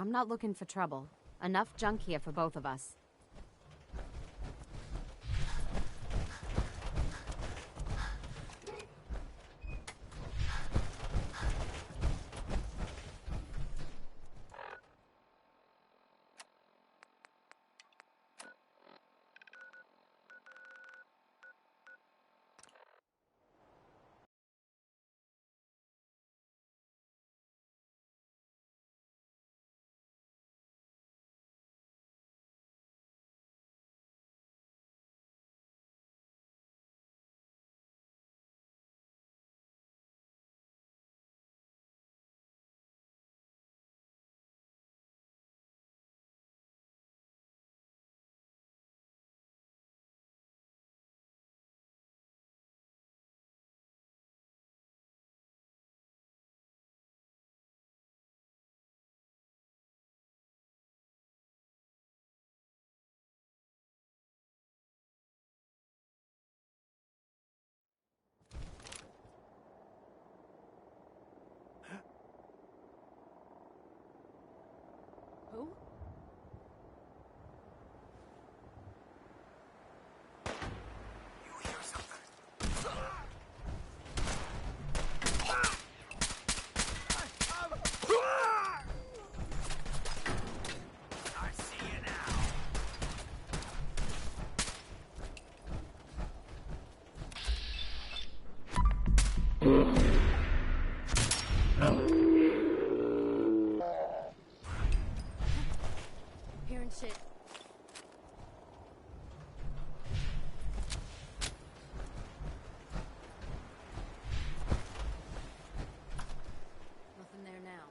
I'm not looking for trouble. Enough junk here for both of us. Who? You hear something? I see you now. Hearing shit. Nothing there now.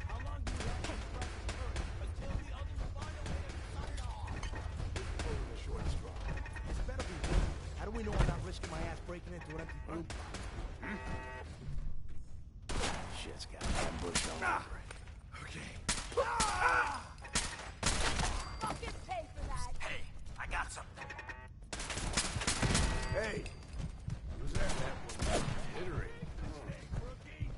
How long do you have to press the current until the others find a way to cut it off? Pulling the short straw. This better be good. How do we know I'm not risking my ass breaking into an empty room? Shit's got ambush all over it. Okay. Fucking pay for that! Hey, I got something. Hey! Who's that? That one jittery. Rookie.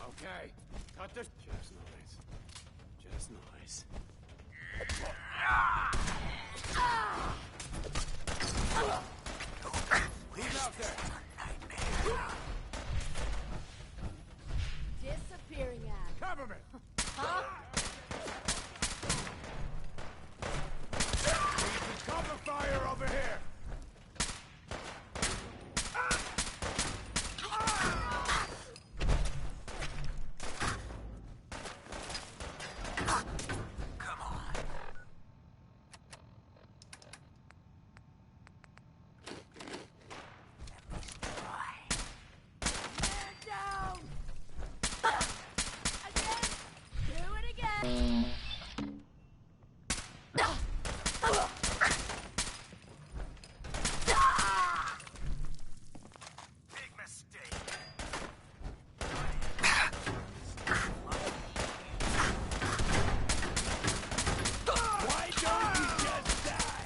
Okay. Cut this. Just noise. Just noise. Who's out there? Disappearing act. Cover me! Huh? Cover fire over here! Come on. Man down! Again! Do it again! Big mistake. Why don't you just die?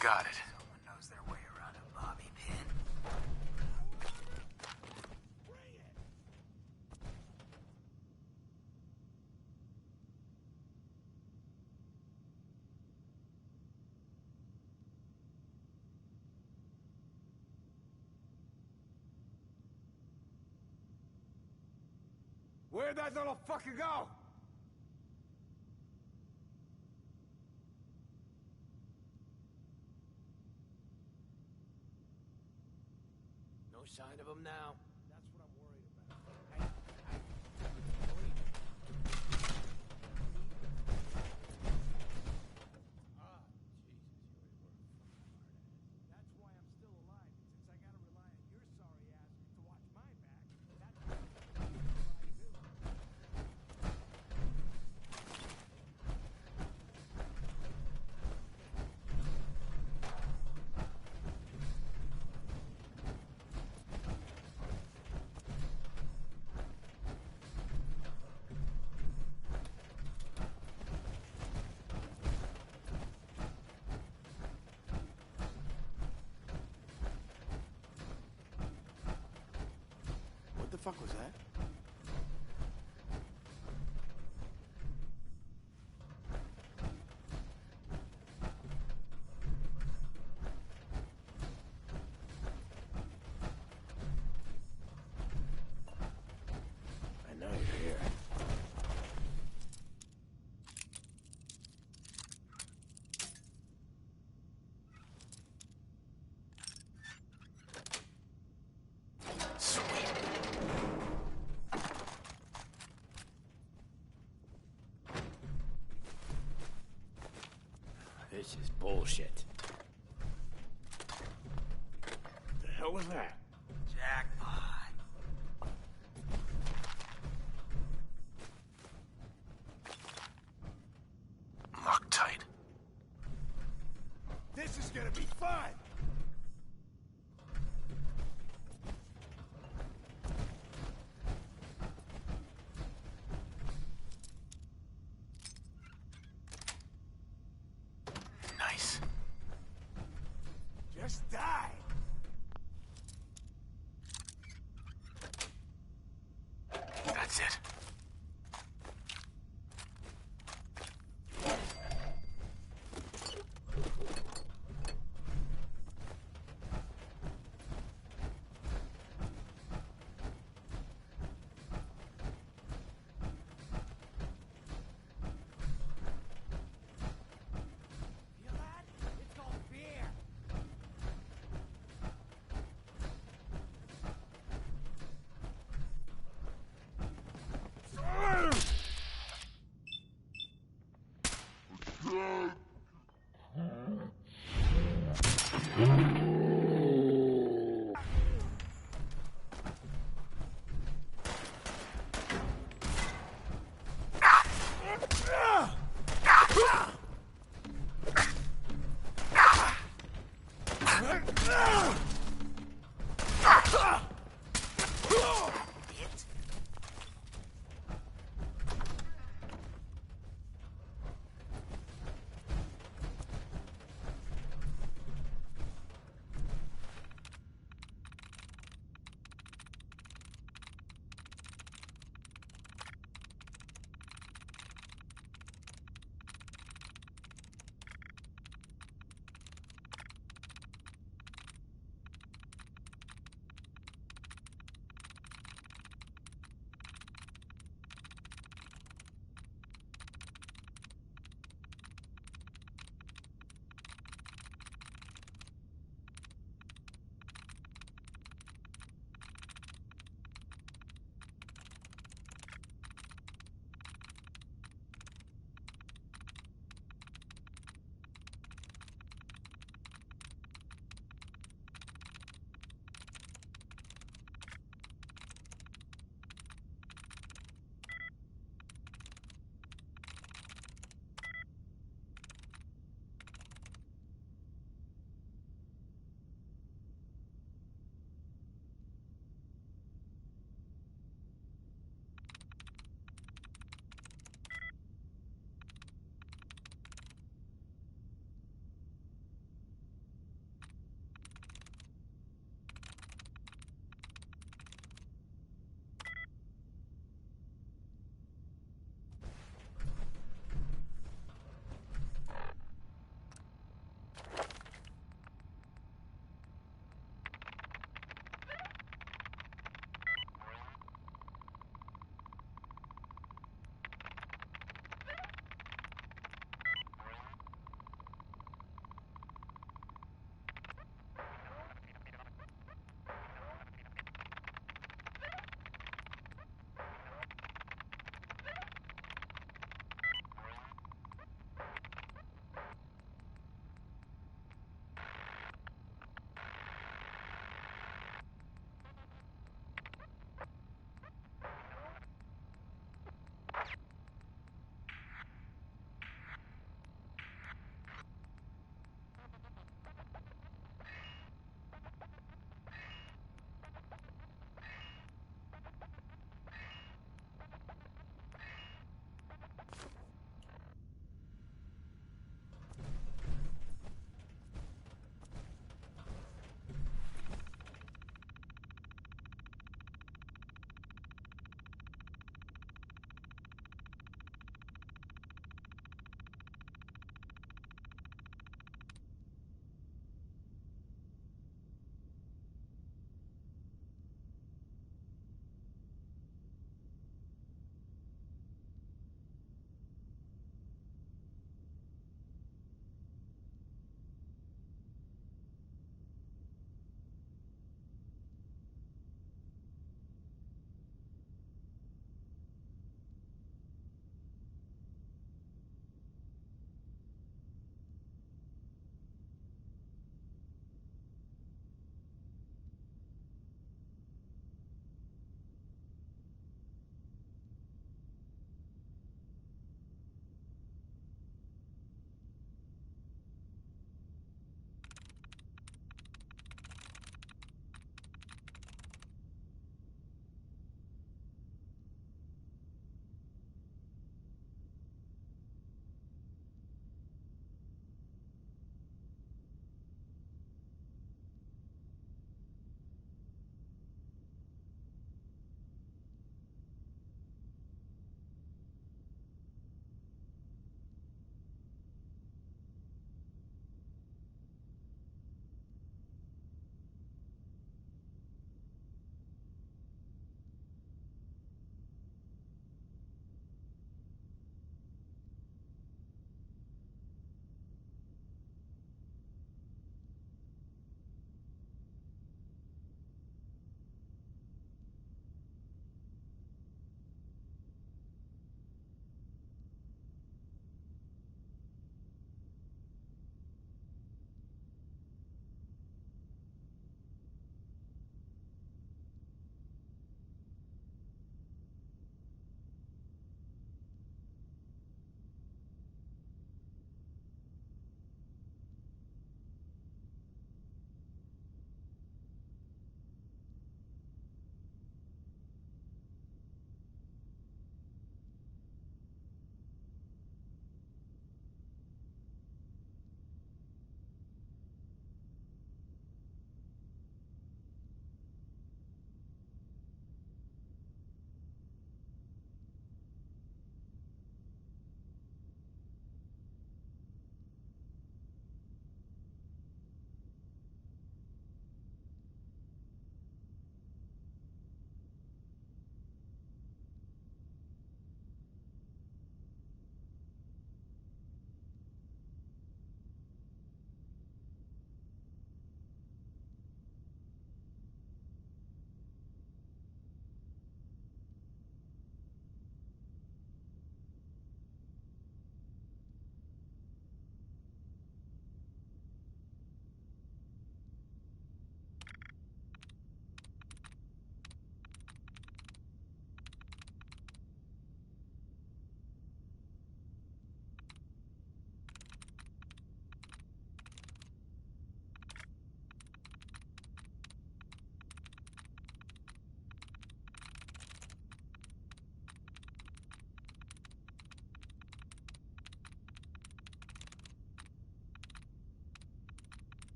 Got it. Someone knows their way around a bobby pin. Where'd that little fucker go? No sign of him now. That's what I'm worried about. Ah, Jesus, you were a fucking hard That's why I'm still alive. Since I gotta rely on your sorry ass to watch my back, that's what I do. What the fuck was that? I know you're here. Sweet. This is bullshit. The hell was that? Jackpot. Loctite. This is gonna be fun! Nice. Just die!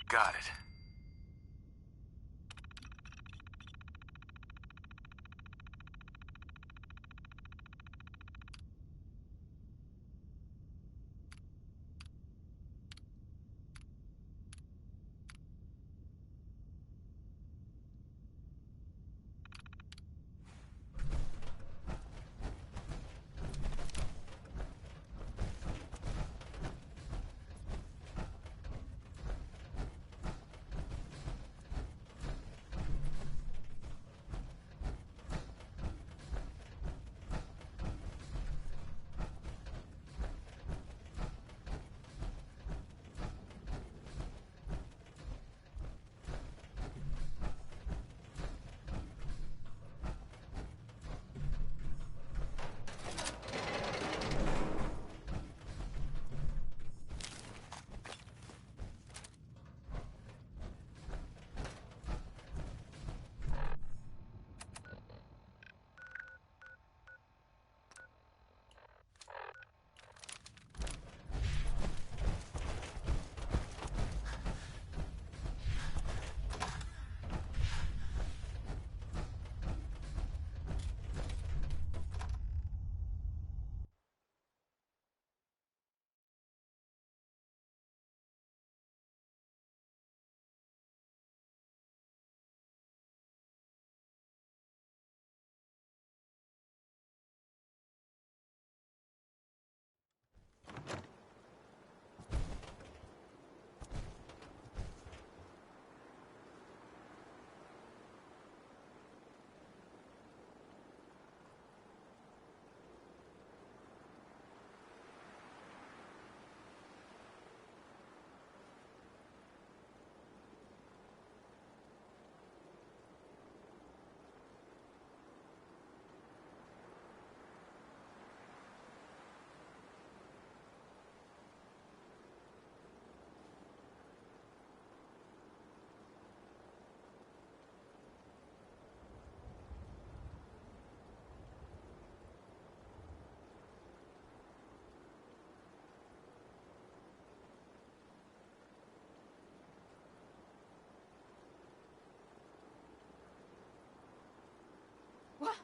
Got it. What?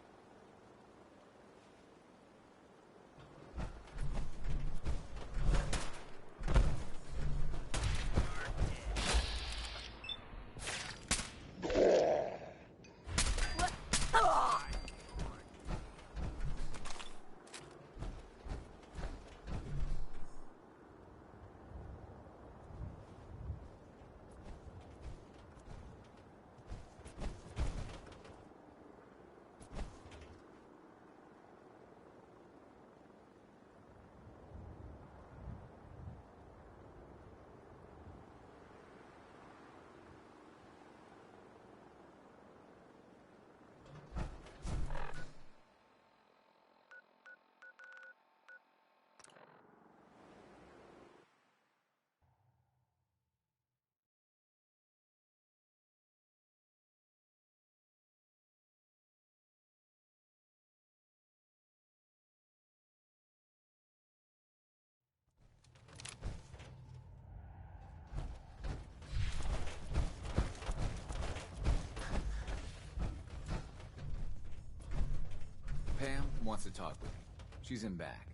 Pam wants to talk with me. She's in back.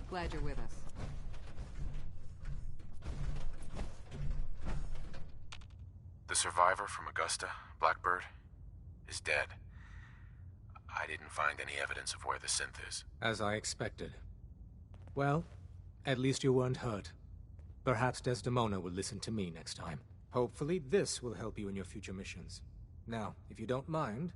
Glad you're with us. The survivor from Augusta, Blackbird, is dead. I didn't find any evidence of where the synth is. As I expected. Well, at least you weren't hurt. Perhaps Desdemona will listen to me next time. Hopefully this will help you in your future missions. Now, if you don't mind...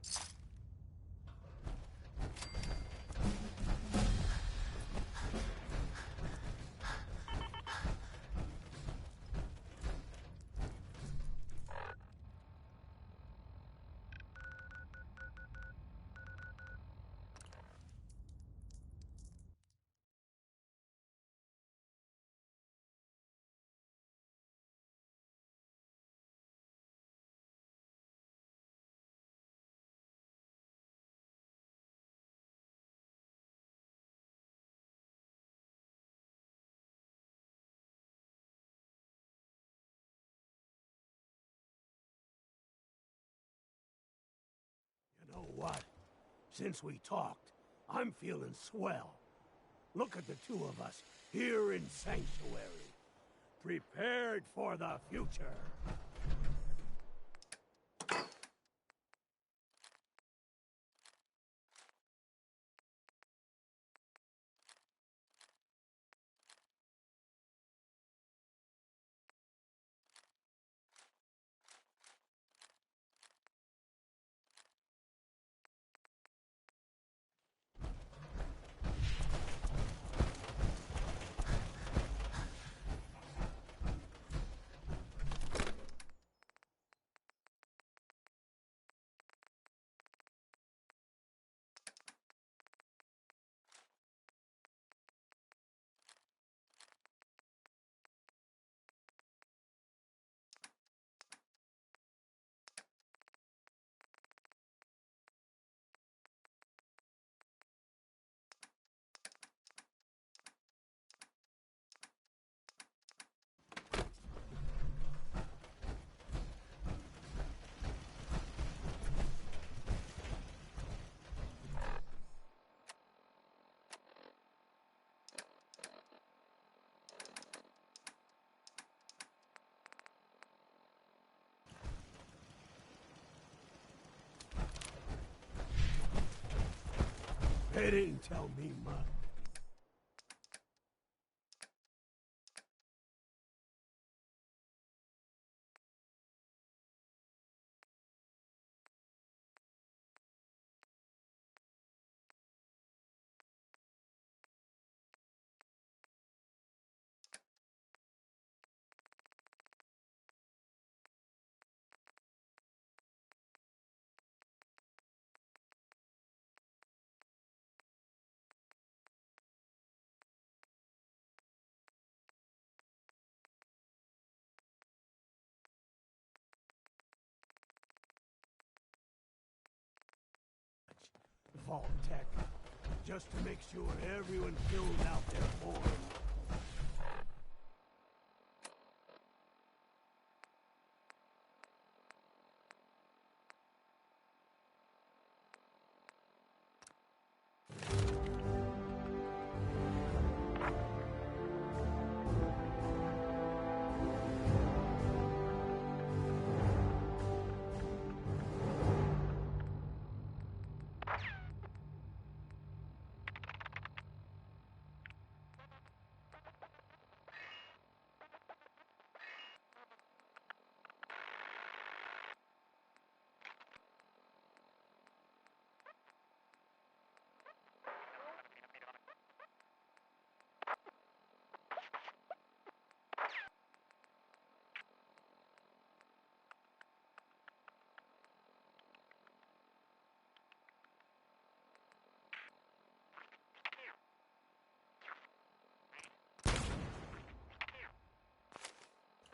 what? Since we talked, I'm feeling swell. Look at the two of us here in Sanctuary, prepared for the future. They didn't tell me much. Vault Tech, just to make sure everyone filled out their form.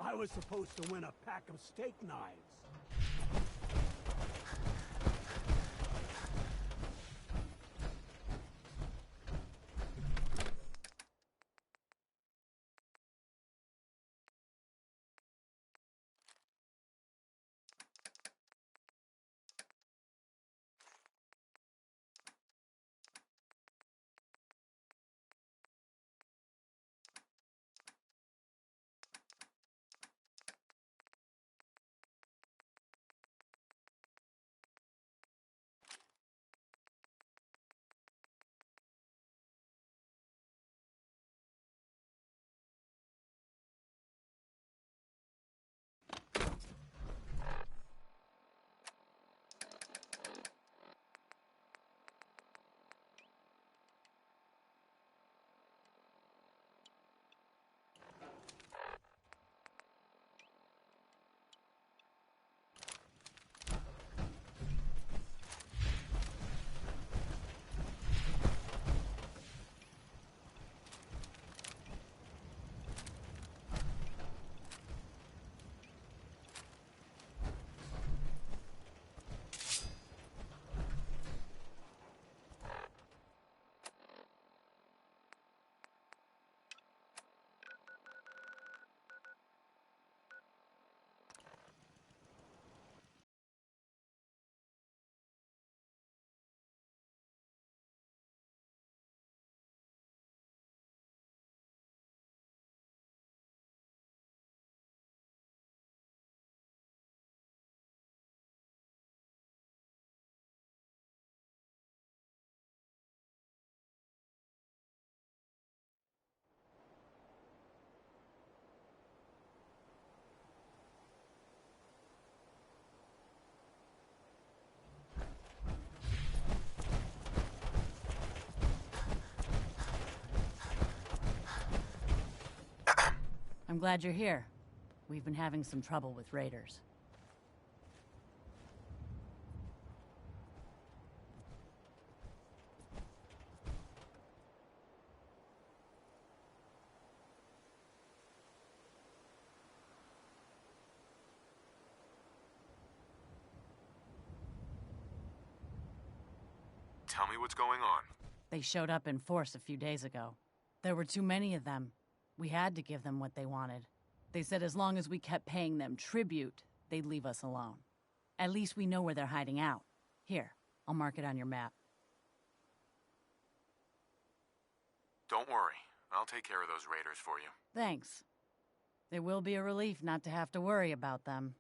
I was supposed to win a pack of steak knives. I'm glad you're here. We've been having some trouble with raiders. Tell me what's going on. They showed up in force a few days ago. There were too many of them. We had to give them what they wanted. They said as long as we kept paying them tribute, they'd leave us alone. At least we know where they're hiding out. Here, I'll mark it on your map. Don't worry. I'll take care of those raiders for you. Thanks. It will be a relief not to have to worry about them.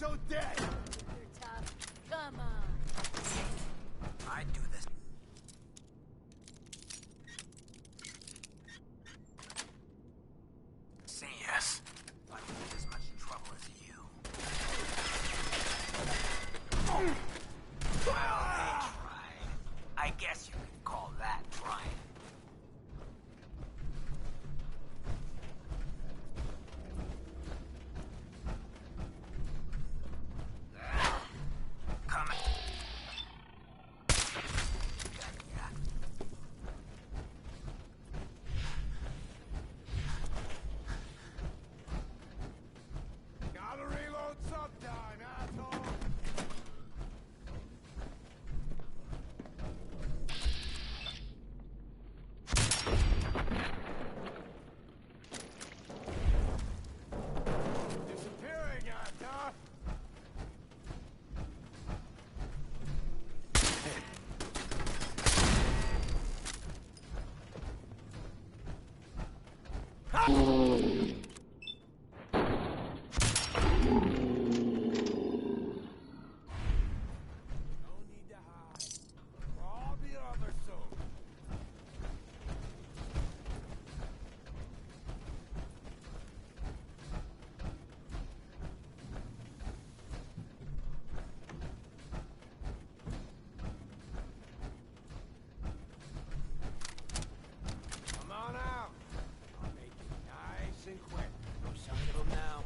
so dead! You're tough. Come on. I'd do this. Say yes. I'm in as much trouble as you. Well, they tried. I guess you could call that trying. Coming. Gotta reload sometime, asshole! Disappearing act, huh? No need to hide. I'll be over soon. Come on out. I'll make it nice and quick. No sign of him now.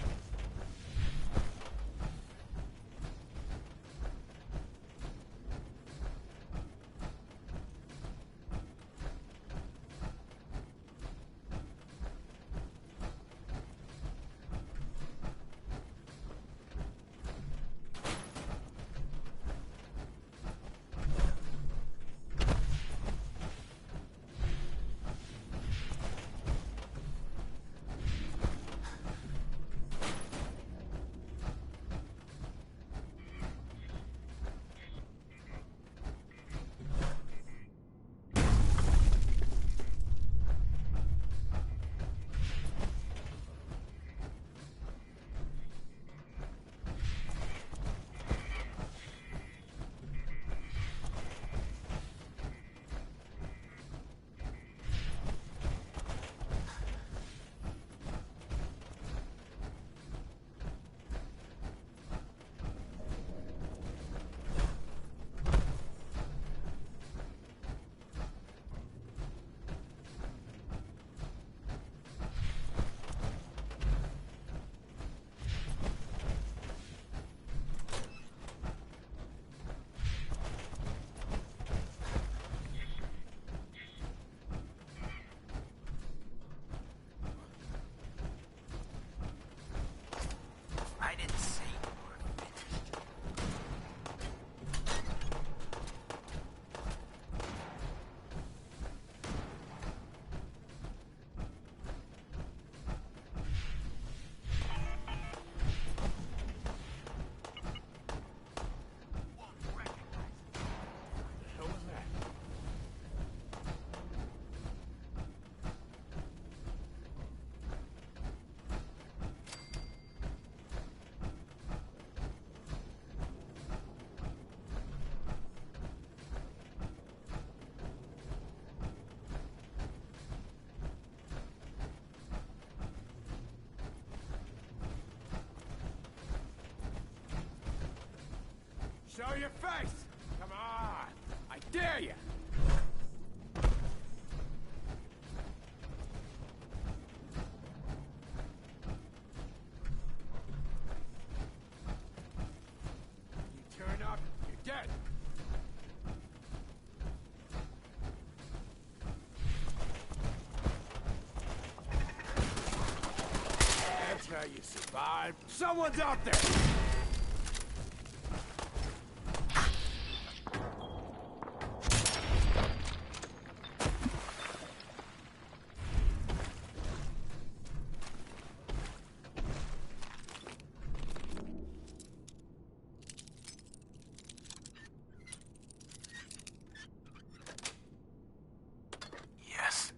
I didn't say you were finished. What was that? Show your face! Come on! I dare you! You turn up, you're dead! That's how you survive. Someone's out there! Yes.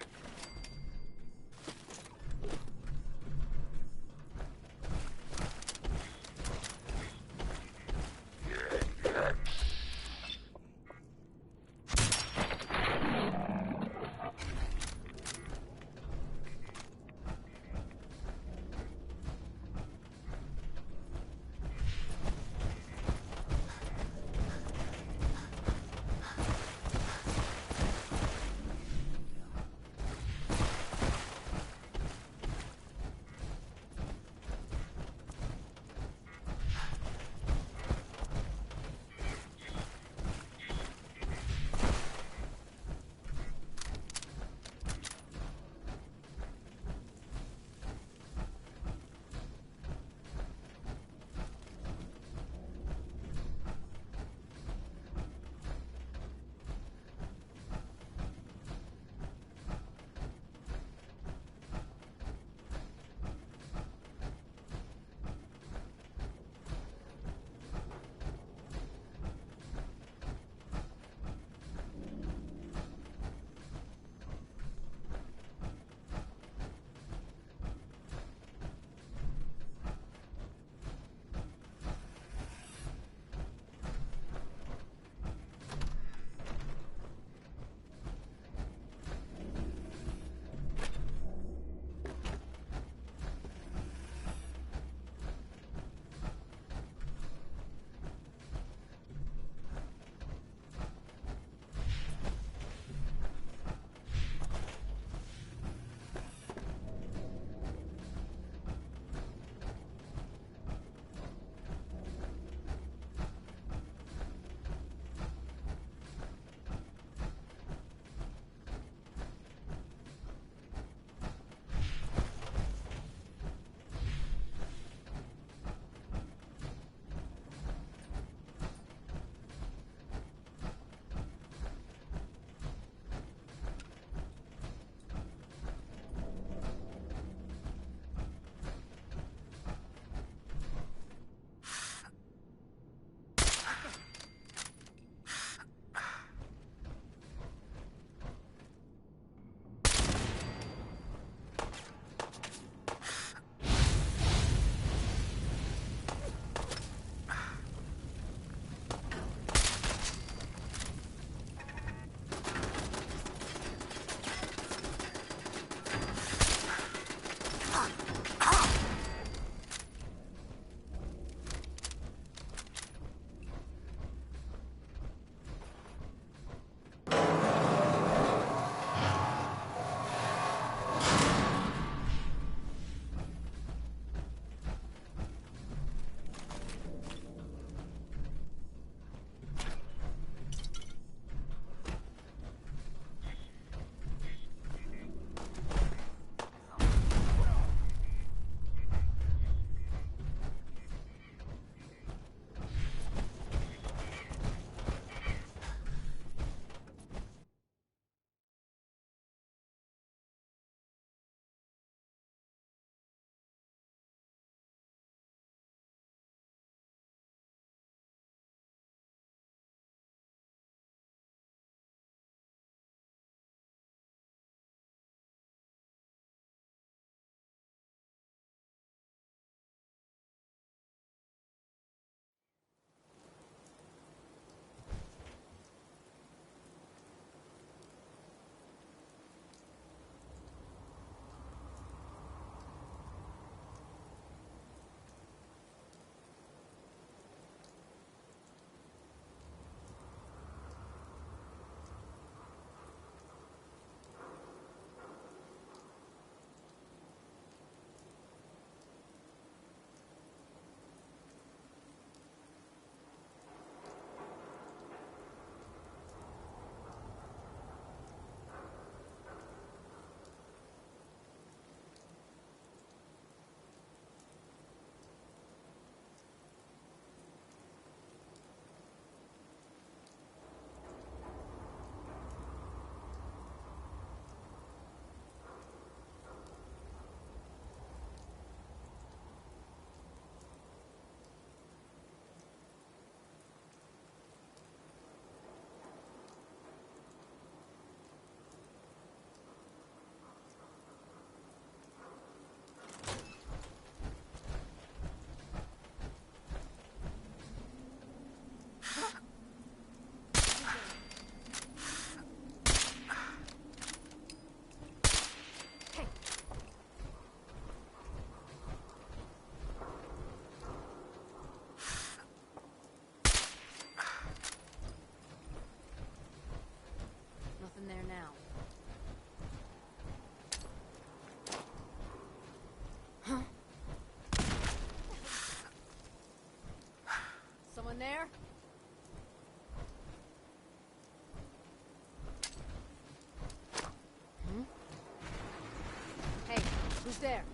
There.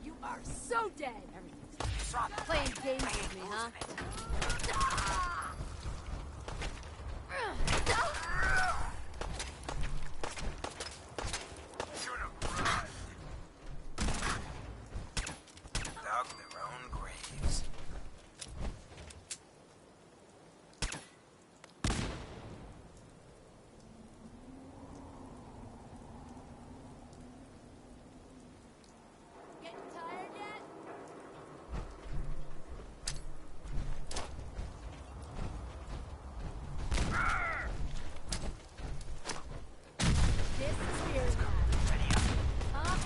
You are so dead. Playing games with me, huh? Dug their own graves. Getting tired yet? This is Spear Lab. Huh?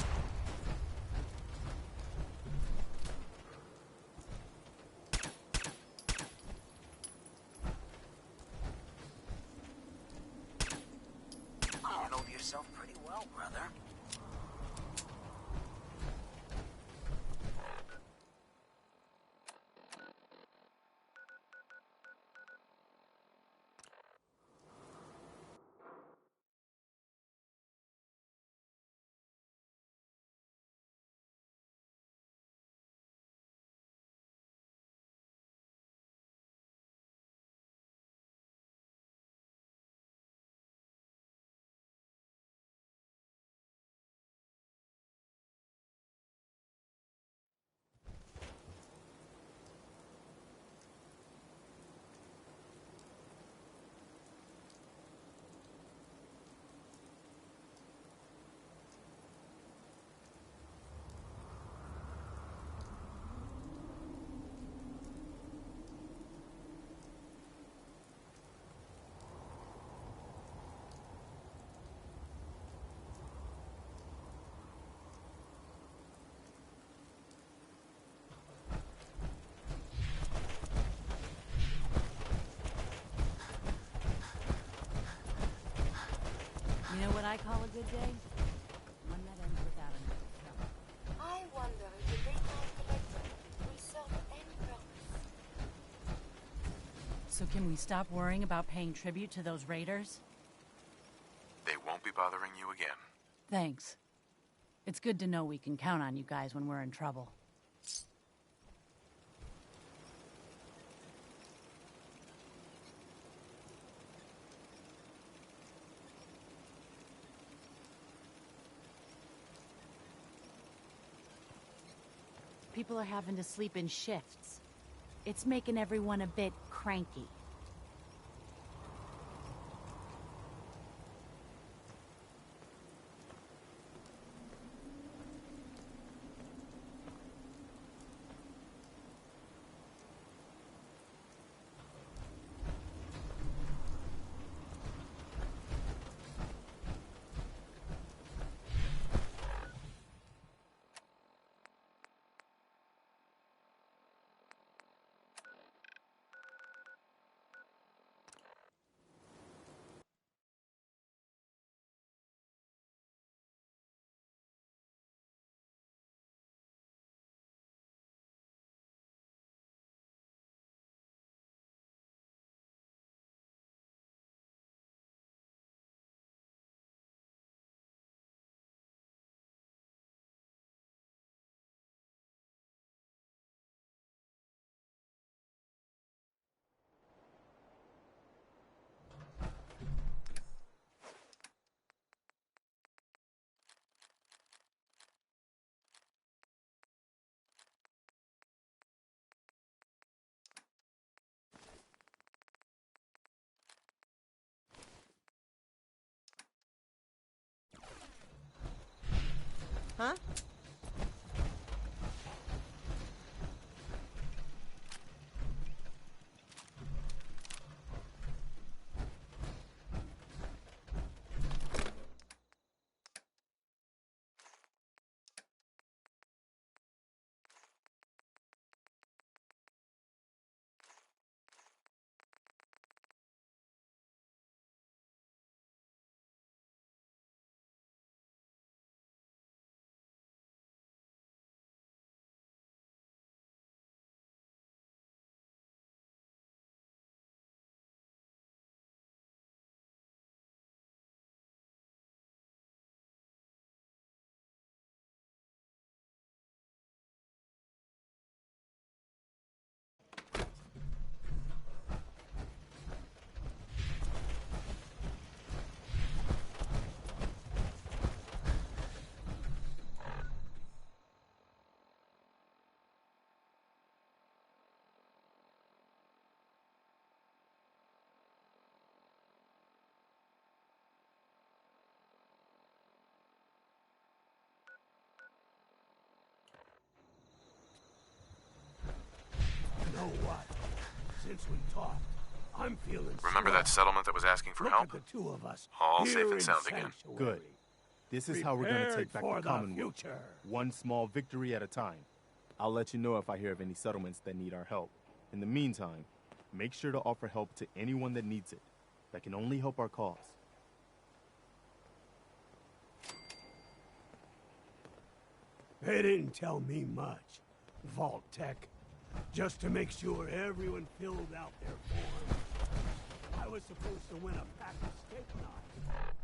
Handled yourself pretty well, brother. You know what I call a good day? One that ends without enough trouble. I wonder if the Great Knight Collector will serve any purpose. So can we stop worrying about paying tribute to those raiders? They won't be bothering you again. Thanks. It's good to know we can count on you guys when we're in trouble. People are having to sleep in shifts. It's making everyone a bit cranky. Since we talked, I'm feeling Remember swell. that settlement that was asking for Look help? at the two of us All here safe and in sound again. Sanctuary. Good. This is how we're gonna take back Prepared the for Commonwealth. future. One small victory at a time. I'll let you know if I hear of any settlements that need our help. In the meantime, make sure to offer help to anyone that needs it. That can only help our cause. They didn't tell me much, Vault Tech. Just to make sure everyone filled out their form. I was supposed to win a pack of steak knives.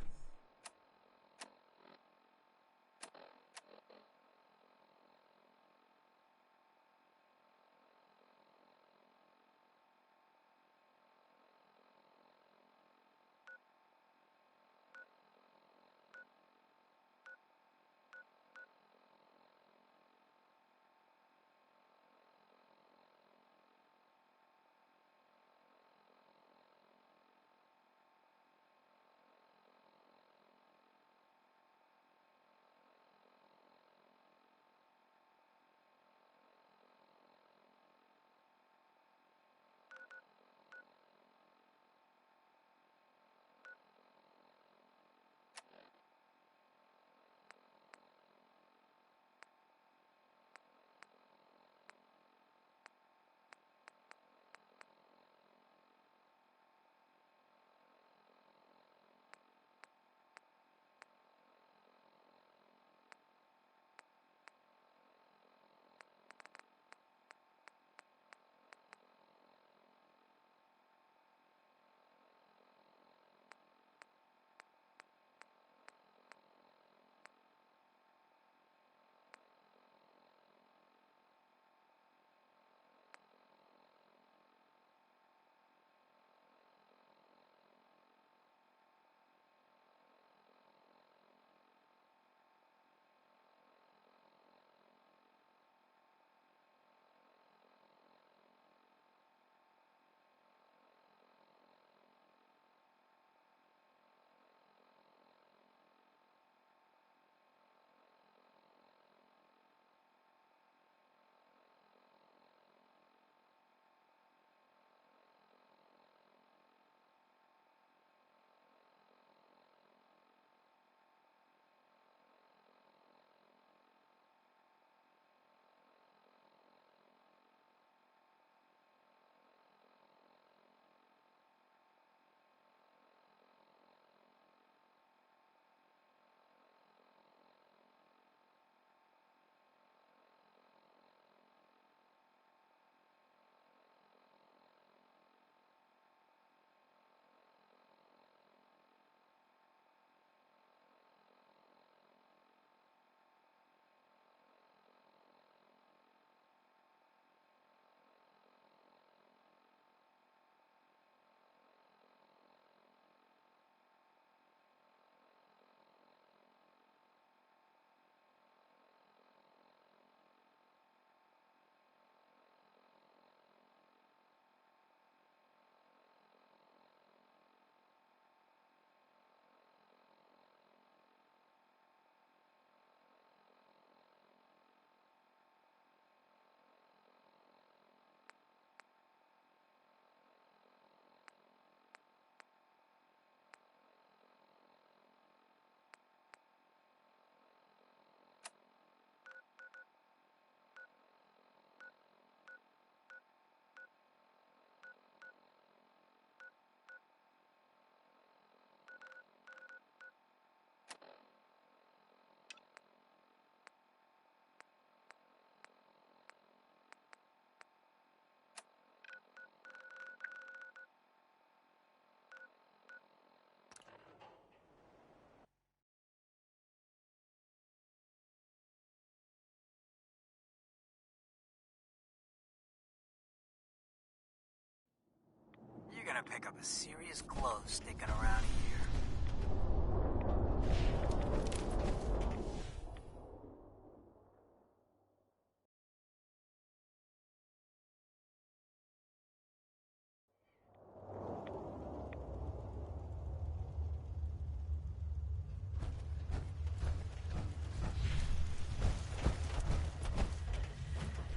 You're gonna pick up a serious glow sticking around here.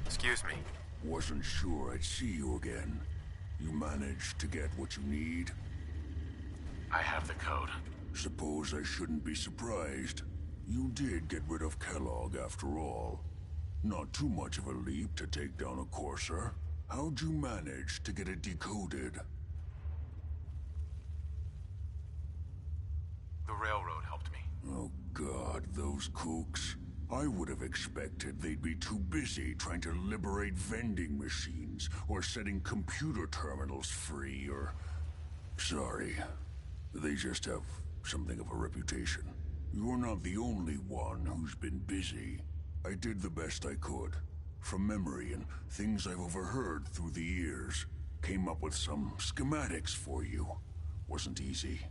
Excuse me. Wasn't sure I'd see you again. You managed to get what you need? I have the code. Suppose I shouldn't be surprised. You did get rid of Kellogg after all. Not too much of a leap to take down a Courser. How'd you manage to get it decoded? The railroad helped me. Oh God, those kooks. I would have expected they'd be too busy trying to liberate vending machines or setting computer terminals free or... Sorry. They just have something of a reputation. You're not the only one who's been busy. I did the best I could. From memory and things I've overheard through the years. Came up with some schematics for you. Wasn't easy.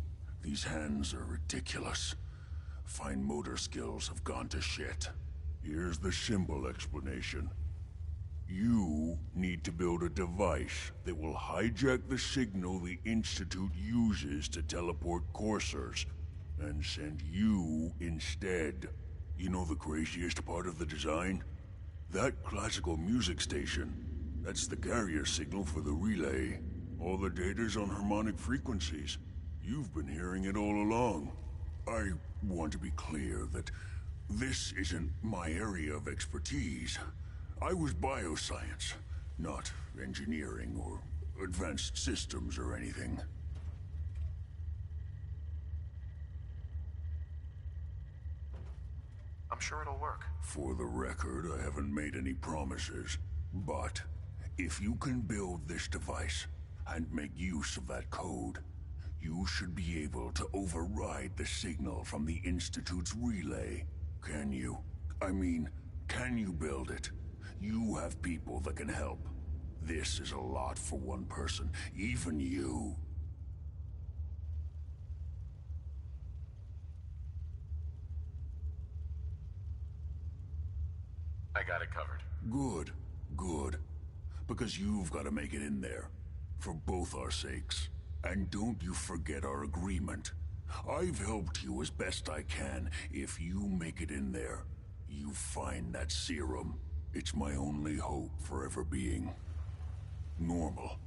These hands are ridiculous. Fine motor skills have gone to shit. Here's the simple explanation. You need to build a device that will hijack the signal the Institute uses to teleport coursers, and send you instead. You know the craziest part of the design? That classical music station. That's the carrier signal for the relay. All the data's on harmonic frequencies. You've been hearing it all along. I want to be clear that this isn't my area of expertise. I was bioscience, not engineering or advanced systems or anything. I'm sure it'll work. For the record, I haven't made any promises. But if you can build this device and make use of that code, you should be able to override the signal from the Institute's relay. Can you? I mean, can you build it? You have people that can help. This is a lot for one person, even you. I got it covered. Good, good. Because you've got to make it in there. For both our sakes. And don't you forget our agreement. I've helped you as best I can. If you make it in there, you find that serum. It's my only hope for ever being normal.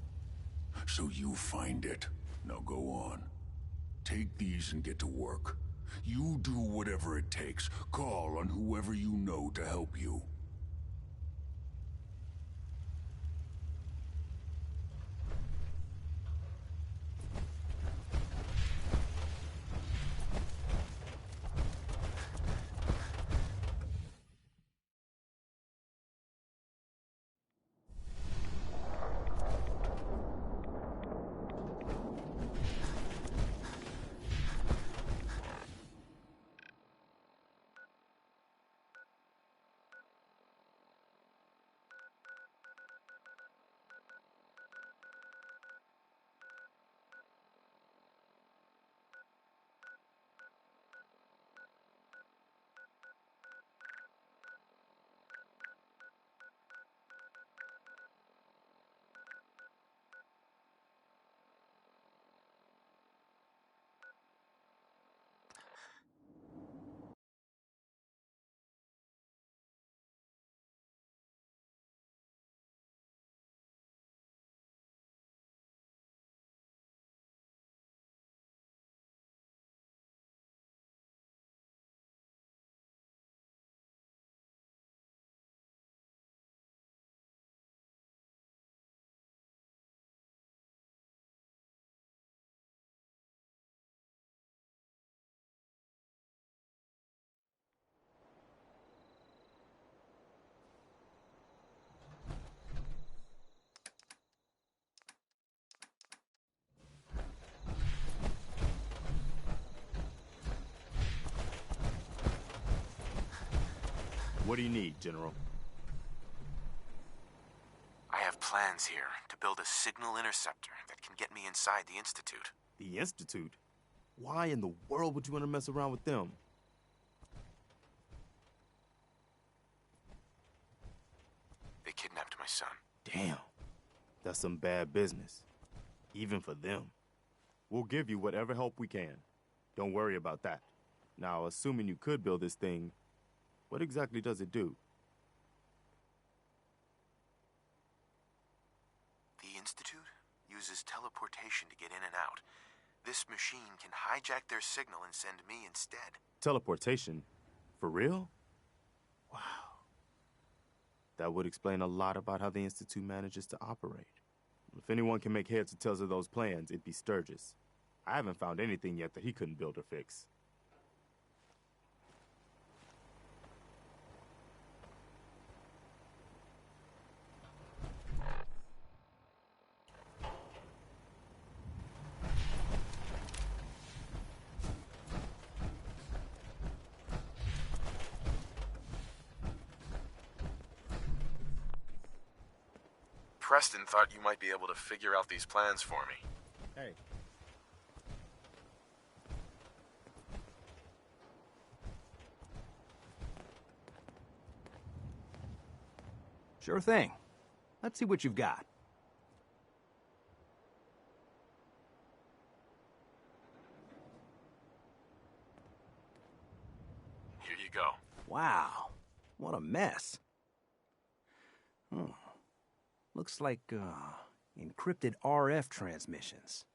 So you find it. Now go on. Take these and get to work. You do whatever it takes. Call on whoever you know to help you. What do you need, General? I have plans here to build a signal interceptor that can get me inside the Institute. The Institute? Why in the world would you want to mess around with them? They kidnapped my son. Damn. That's some bad business. Even for them. We'll give you whatever help we can. Don't worry about that. Now, assuming you could build this thing, what exactly does it do? The Institute uses teleportation to get in and out. This machine can hijack their signal and send me instead. Teleportation? For real? Wow. That would explain a lot about how the Institute manages to operate. If anyone can make heads or tails of those plans, it'd be Sturgis. I haven't found anything yet that he couldn't build or fix. Preston thought you might be able to figure out these plans for me. Hey. Sure thing. Let's see what you've got. Here you go. Wow. What a mess. Looks like, encrypted RF transmissions.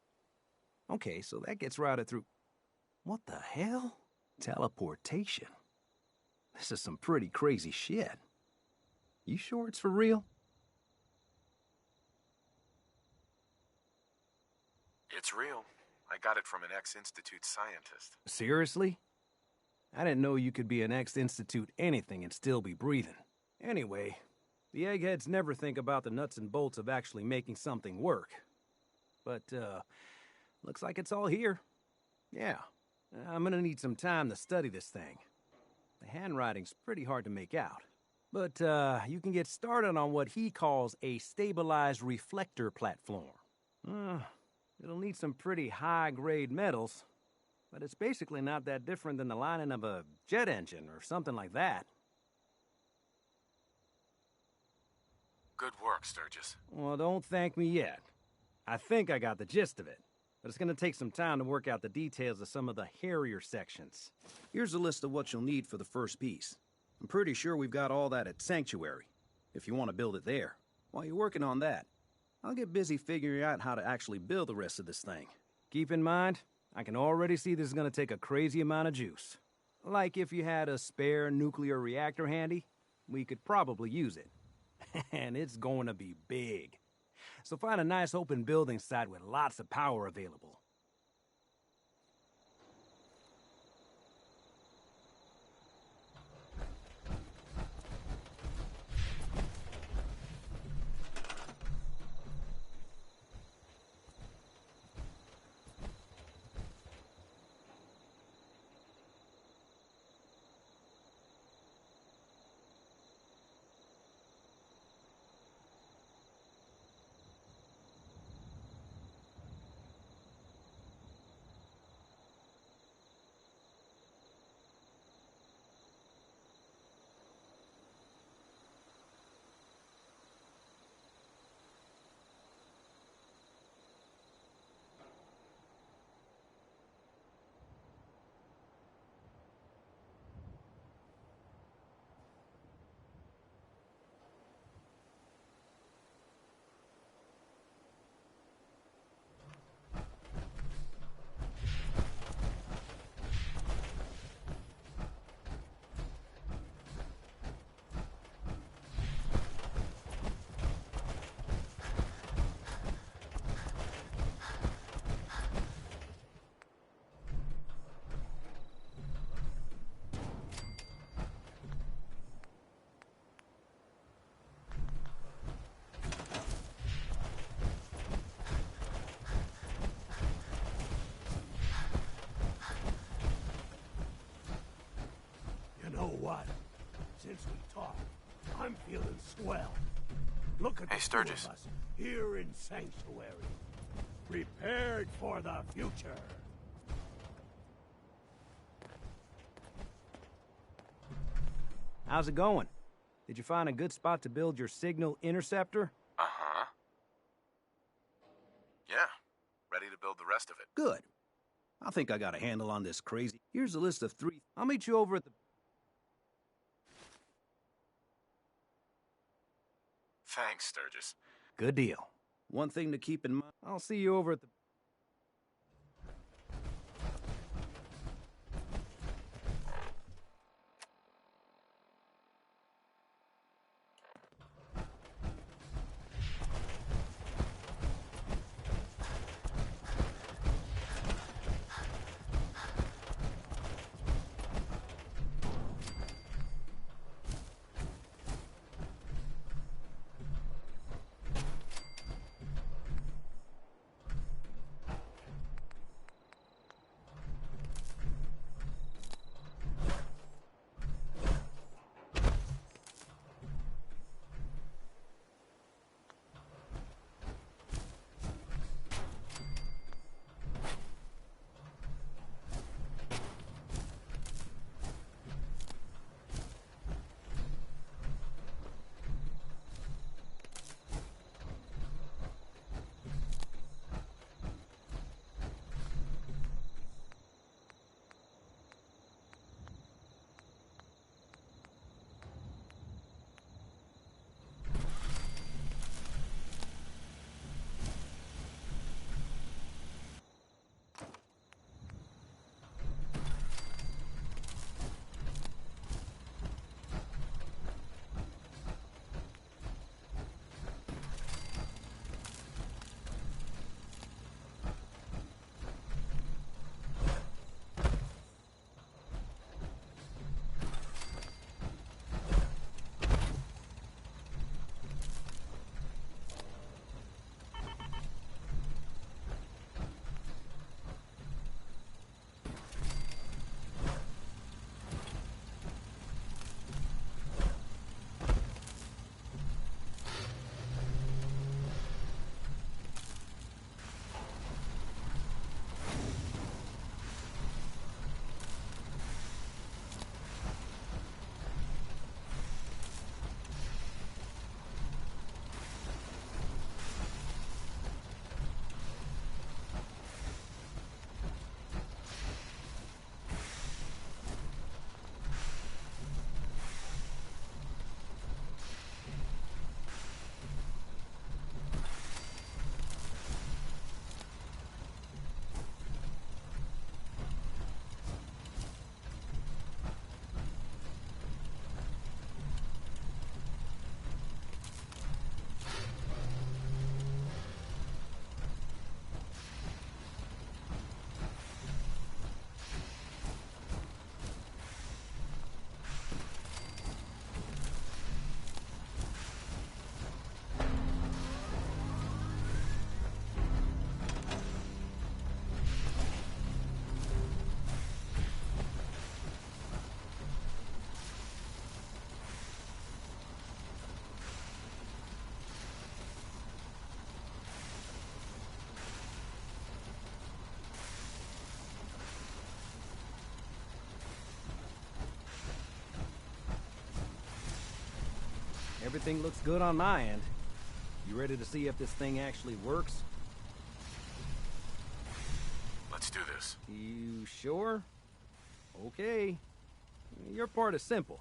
Okay, so that gets routed through... What the hell? Teleportation. This is some pretty crazy shit. You sure it's for real? It's real. I got it from an ex-Institute scientist. Seriously? I didn't know you could be an ex-Institute anything and still be breathing. Anyway, the eggheads never think about the nuts and bolts of actually making something work. But, looks like it's all here. Yeah, I'm gonna need some time to study this thing. The handwriting's pretty hard to make out. But, you can get started on what he calls a stabilized reflector platform. It'll need some pretty high-grade metals, but it's basically not that different than the lining of a jet engine or something like that. Good work, Sturgis. Well, don't thank me yet. I think I got the gist of it, but it's gonna take some time to work out the details of some of the hairier sections. Here's a list of what you'll need for the first piece. I'm pretty sure we've got all that at Sanctuary, if you want to build it there. While you're working on that, I'll get busy figuring out how to actually build the rest of this thing. Keep in mind, I can already see this is gonna take a crazy amount of juice. Like if you had a spare nuclear reactor handy, we could probably use it. And it's going to be big. So find a nice open building site with lots of power available. What? Since we talked, I'm feeling swell. Look at Hey, the Sturgis. two of us here in Sanctuary, prepared for the future. How's it going? Did you find a good spot to build your signal interceptor? Uh-huh. Yeah, ready to build the rest of it. Good. I think I got a handle on this crazy. Here's a list of 3. I'll meet you over at the... Thanks, Sturgis. Good deal. One thing to keep in mind. I'll see you over at the... Everything looks good on my end. You ready to see if this thing actually works? Let's do this. You sure? Okay. Your part is simple.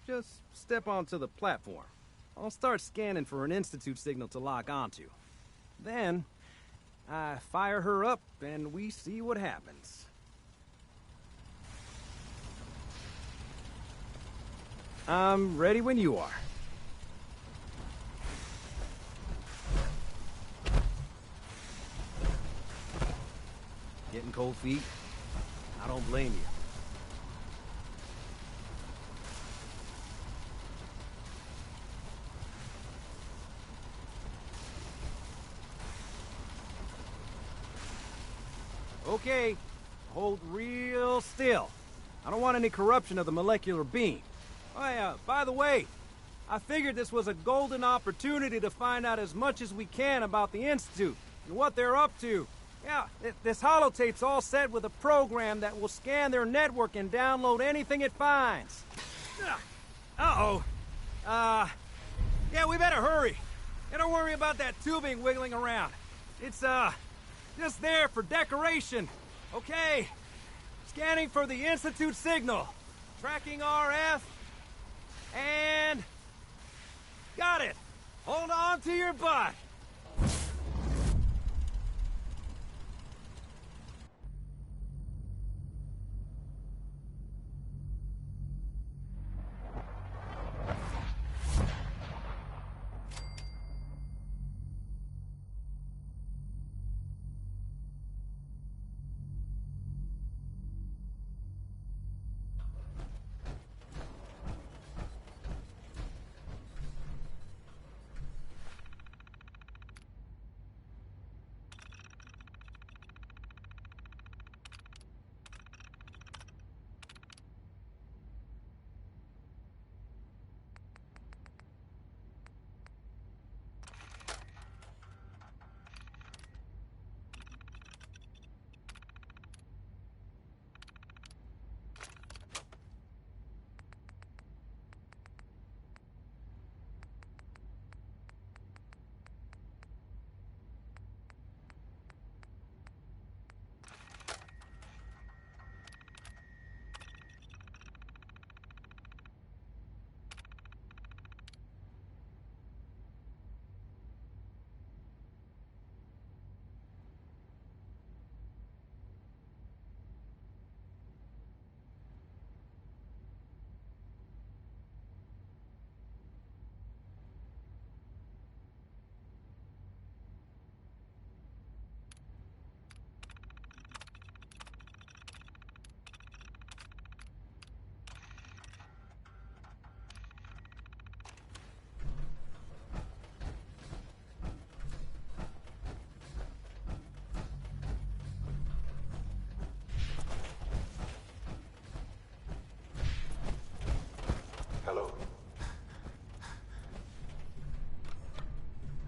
Just step onto the platform. I'll start scanning for an Institute signal to lock onto. Then, I fire her up and we see what happens. I'm ready when you are. Getting cold feet? I don't blame you. Okay, hold real still. I don't want any corruption of the molecular beam. Oh yeah, by the way, I figured this was a golden opportunity to find out as much as we can about the Institute and what they're up to. Yeah, this holotape's all set with a program that will scan their network and download anything it finds. Uh-oh. Yeah, we better hurry. And don't worry about that tubing wiggling around. It's, just there for decoration. Okay. Scanning for the Institute signal. Tracking RF. And... got it. Hold on to your butt.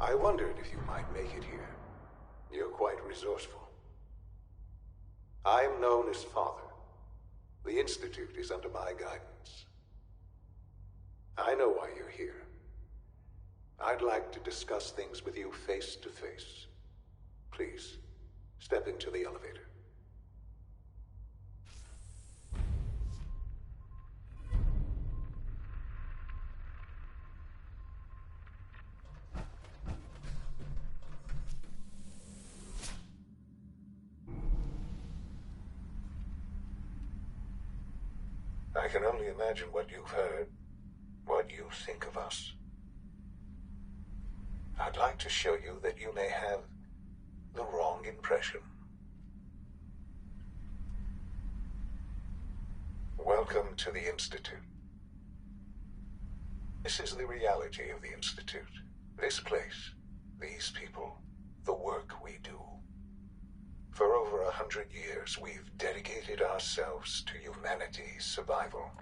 I wondered if you might make it here. You're quite resourceful. I'm known as Father. The Institute is under my guidance. I know why you're here. I'd like to discuss things with you face to face. Please, step into the elevator. I can only imagine what you've heard, what you think of us. I'd like to show you that you may have the wrong impression. Welcome to the Institute. This is the reality of the Institute. This place, these people, the work we do. For over 100 years, we've dedicated ourselves to humanity's survival.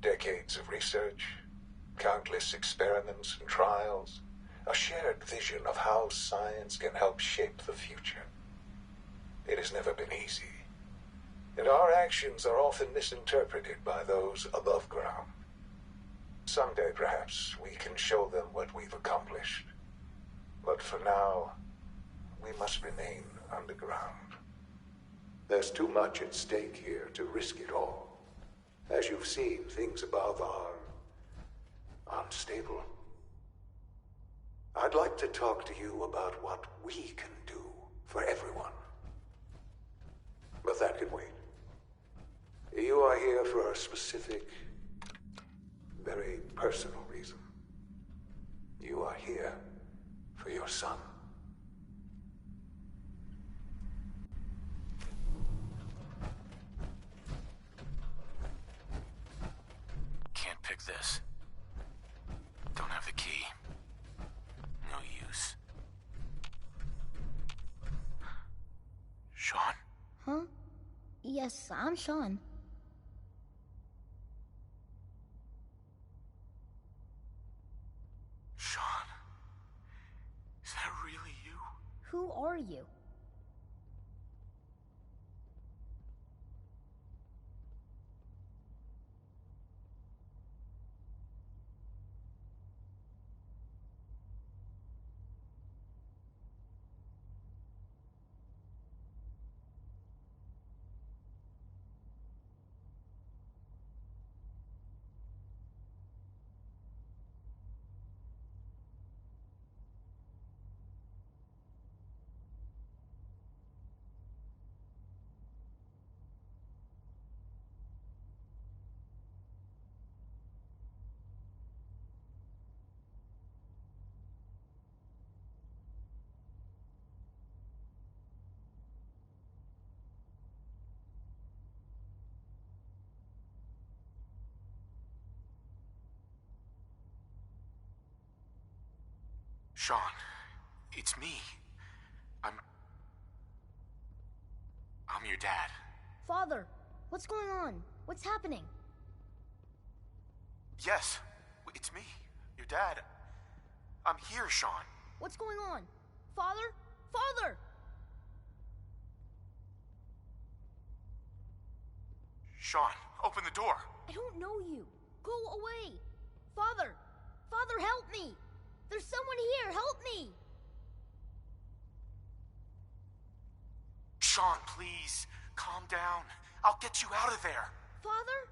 Decades of research, countless experiments and trials, a shared vision of how science can help shape the future. It has never been easy, and our actions are often misinterpreted by those above ground. Someday, perhaps, we can show them what we've accomplished. But for now, we must remain underground. There's too much at stake here to risk it all. As you've seen, things above are unstable. I'd like to talk to you about what we can do for everyone. But that can wait. You are here for a specific, very personal reason. You are here for your son. Can't pick this. Don't have the key. No use. Sean? Huh? Yes, I'm Sean. Sean? Is that really you? Who are you? Sean, it's me. I'm your dad. Father, what's going on? What's happening? Yes, it's me, your dad. I'm here, Sean. What's going on? Father? Father! Sean, open the door. I don't know you. Go away. Father! Father, help me! There's someone here! Help me! Sean, please, calm down. I'll get you out of there. Father?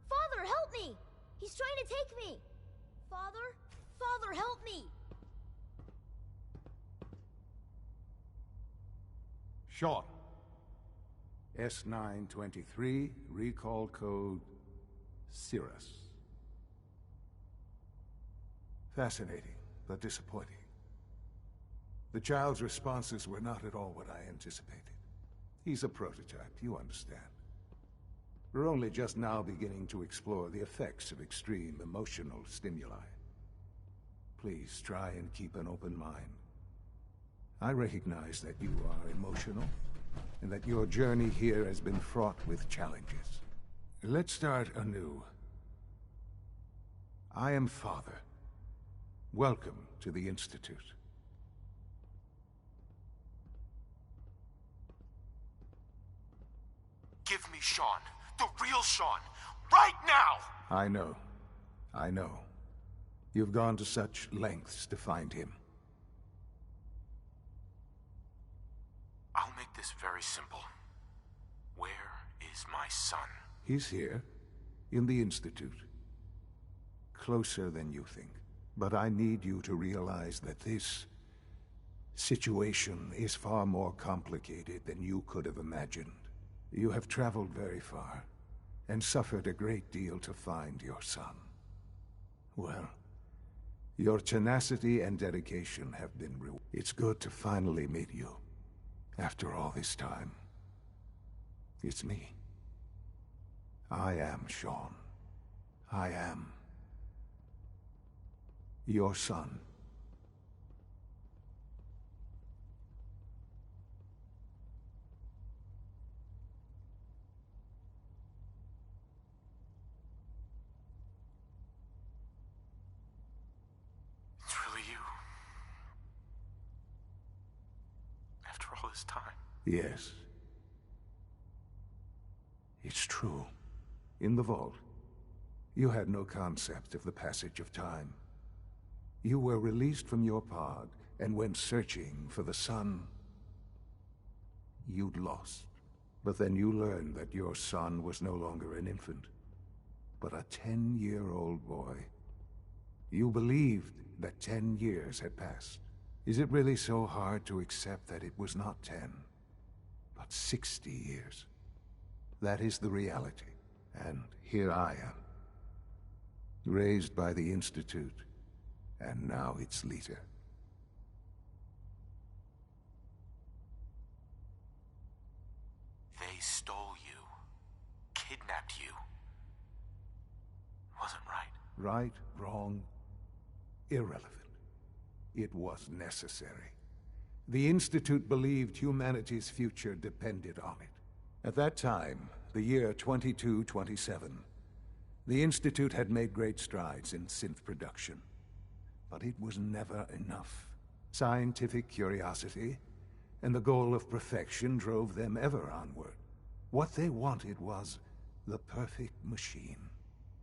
Father, help me! He's trying to take me! Father? Father, help me! Sean. S923, recall code Cirrus. Fascinating, but disappointing. The child's responses were not at all what I anticipated. He's a prototype, you understand. We're only just now beginning to explore the effects of extreme emotional stimuli. Please try and keep an open mind. I recognize that you are emotional, and that your journey here has been fraught with challenges. Let's start anew. I am Father. Welcome to the Institute. Give me Sean. The real Sean. Right now! I know. I know. You've gone to such lengths to find him. I'll make this very simple. Where is my son? He's here, in the Institute. Closer than you think. But I need you to realize that this situation is far more complicated than you could have imagined. You have traveled very far, and suffered a great deal to find your son. Well, your tenacity and dedication have been rewarded. It's good to finally meet you. After all this time, it's me. I am Sean. I am your son. It's really you. After all this time. Yes. It's true. In the vault, you had no concept of the passage of time. You were released from your pod and went searching for the son you'd lost. But then you learned that your son was no longer an infant, but a 10-year-old boy. You believed that 10 years had passed. Is it really so hard to accept that it was not 10, but 60 years? That is the reality. And here I am, raised by the Institute, and now its leader. They stole you, kidnapped you. Wasn't right. Right, wrong, irrelevant. It was necessary. The Institute believed humanity's future depended on it. At that time, the year 2227, the Institute had made great strides in synth production. But it was never enough. Scientific curiosity and the goal of perfection drove them ever onward. What they wanted was the perfect machine.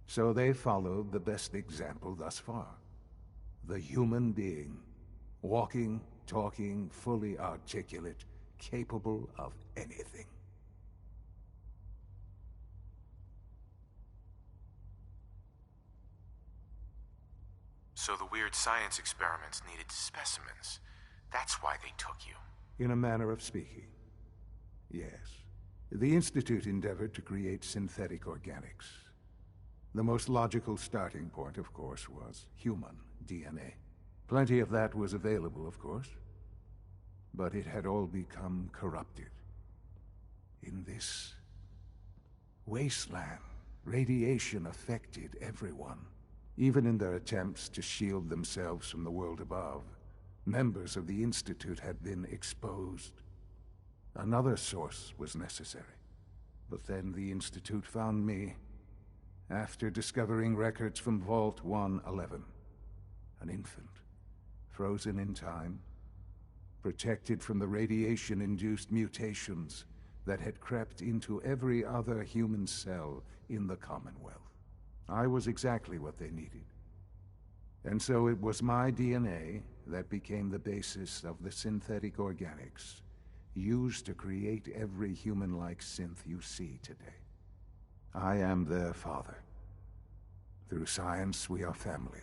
So they followed the best example thus far. The human being. Walking, talking, fully articulate, capable of anything. So the weird science experiments needed specimens. That's why they took you. In a manner of speaking, yes. The Institute endeavored to create synthetic organics. The most logical starting point, of course, was human DNA. Plenty of that was available, of course. But it had all become corrupted. In this wasteland, radiation affected everyone. Even in their attempts to shield themselves from the world above, Members of the Institute had been exposed. Another source was necessary. But then the Institute found me after discovering records from Vault 111. An infant, frozen in time, protected from the radiation-induced mutations that had crept into every other human cell in the Commonwealth. I was exactly what they needed. And so it was my DNA that became the basis of the synthetic organics used to create every human-like synth you see today. I am their father. Through science, we are family.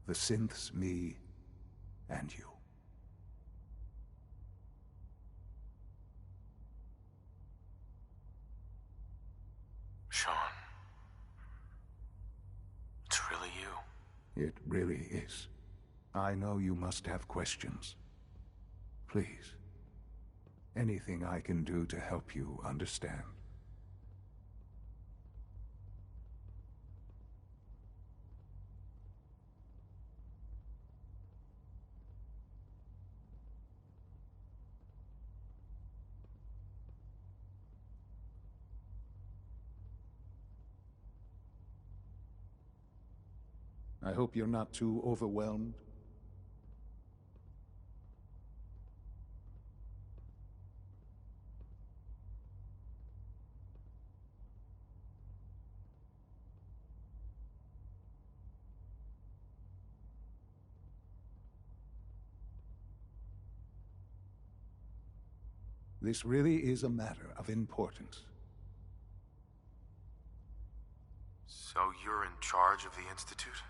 The synths, me, and you. Sean. It's really you. It really is. I know you must have questions. Please. Anything I can do to help you understand. I hope you're not too overwhelmed. This really is a matter of importance. So you're in charge of the Institute?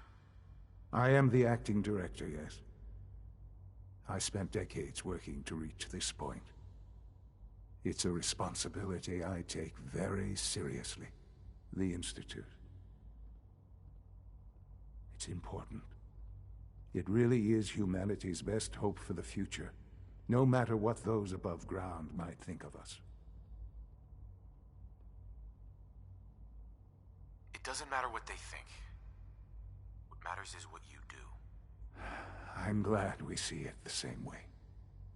I am the acting director, yes. I spent decades working to reach this point. It's a responsibility I take very seriously. The Institute. It's important. It really is humanity's best hope for the future, no matter what those above ground might think of us. It doesn't matter what they think. What matters is what you do. I'm glad we see it the same way.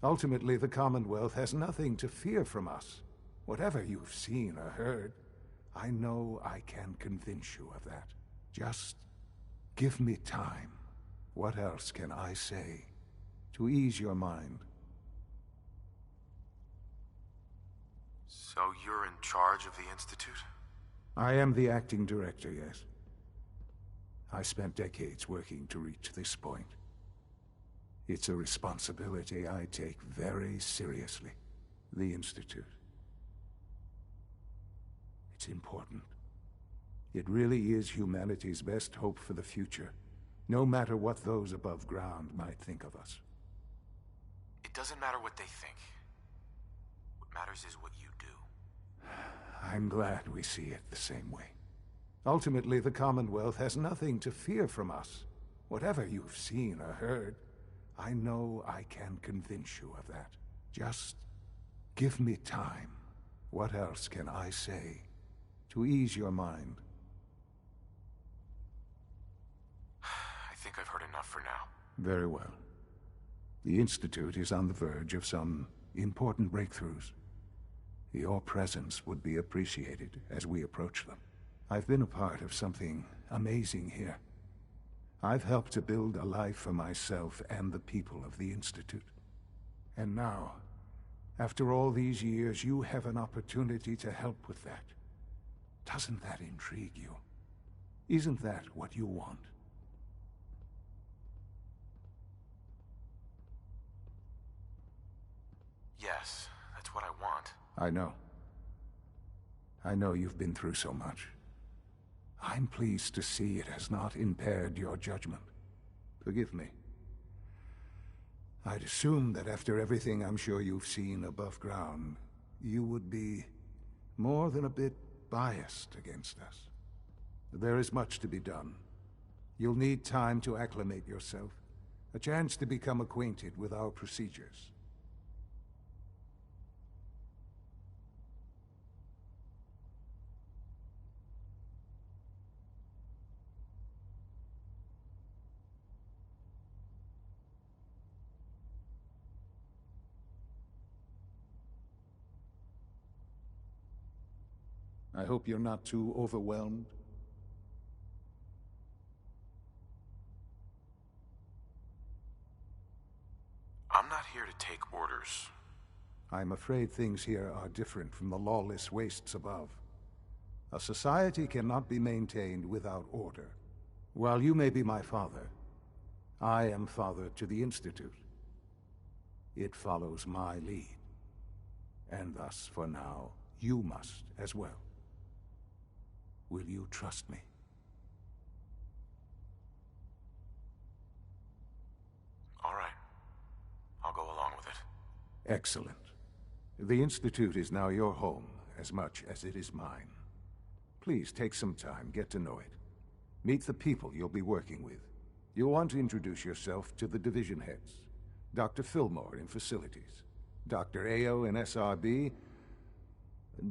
Ultimately, the Commonwealth has nothing to fear from us. Whatever you've seen or heard, I know I can convince you of that. Just give me time. What else can I say to ease your mind? So you're in charge of the Institute? I am the acting director, yes. I spent decades working to reach this point. It's a responsibility I take very seriously. The Institute. It's important. It really is humanity's best hope for the future, no matter what those above ground might think of us. It doesn't matter what they think. What matters is what you do. I'm glad we see it the same way. Ultimately, the Commonwealth has nothing to fear from us. Whatever you've seen or heard, I know I can convince you of that. Just give me time. What else can I say to ease your mind? I think I've heard enough for now. Very well. The Institute is on the verge of some important breakthroughs. Your presence would be appreciated as we approach them. I've been a part of something amazing here. I've helped to build a life for myself and the people of the Institute. And now, after all these years, you have an opportunity to help with that. Doesn't that intrigue you? Isn't that what you want? Yes, that's what I want. I know. I know you've been through so much. I'm pleased to see it has not impaired your judgment. Forgive me. I'd assumed that after everything I'm sure you've seen above ground, you would be more than a bit biased against us. There is much to be done. You'll need time to acclimate yourself, a chance to become acquainted with our procedures. I hope you're not too overwhelmed. I'm not here to take orders. I'm afraid things here are different from the lawless wastes above. A society cannot be maintained without order. While you may be my father, I am father to the Institute. It follows my lead. And thus, for now, you must as well. Will you trust me? All right. I'll go along with it. Excellent. The Institute is now your home, as much as it is mine. Please take some time, get to know it. Meet the people you'll be working with. You'll want to introduce yourself to the division heads. Dr. Fillmore in Facilities, Dr. Ayo in SRB,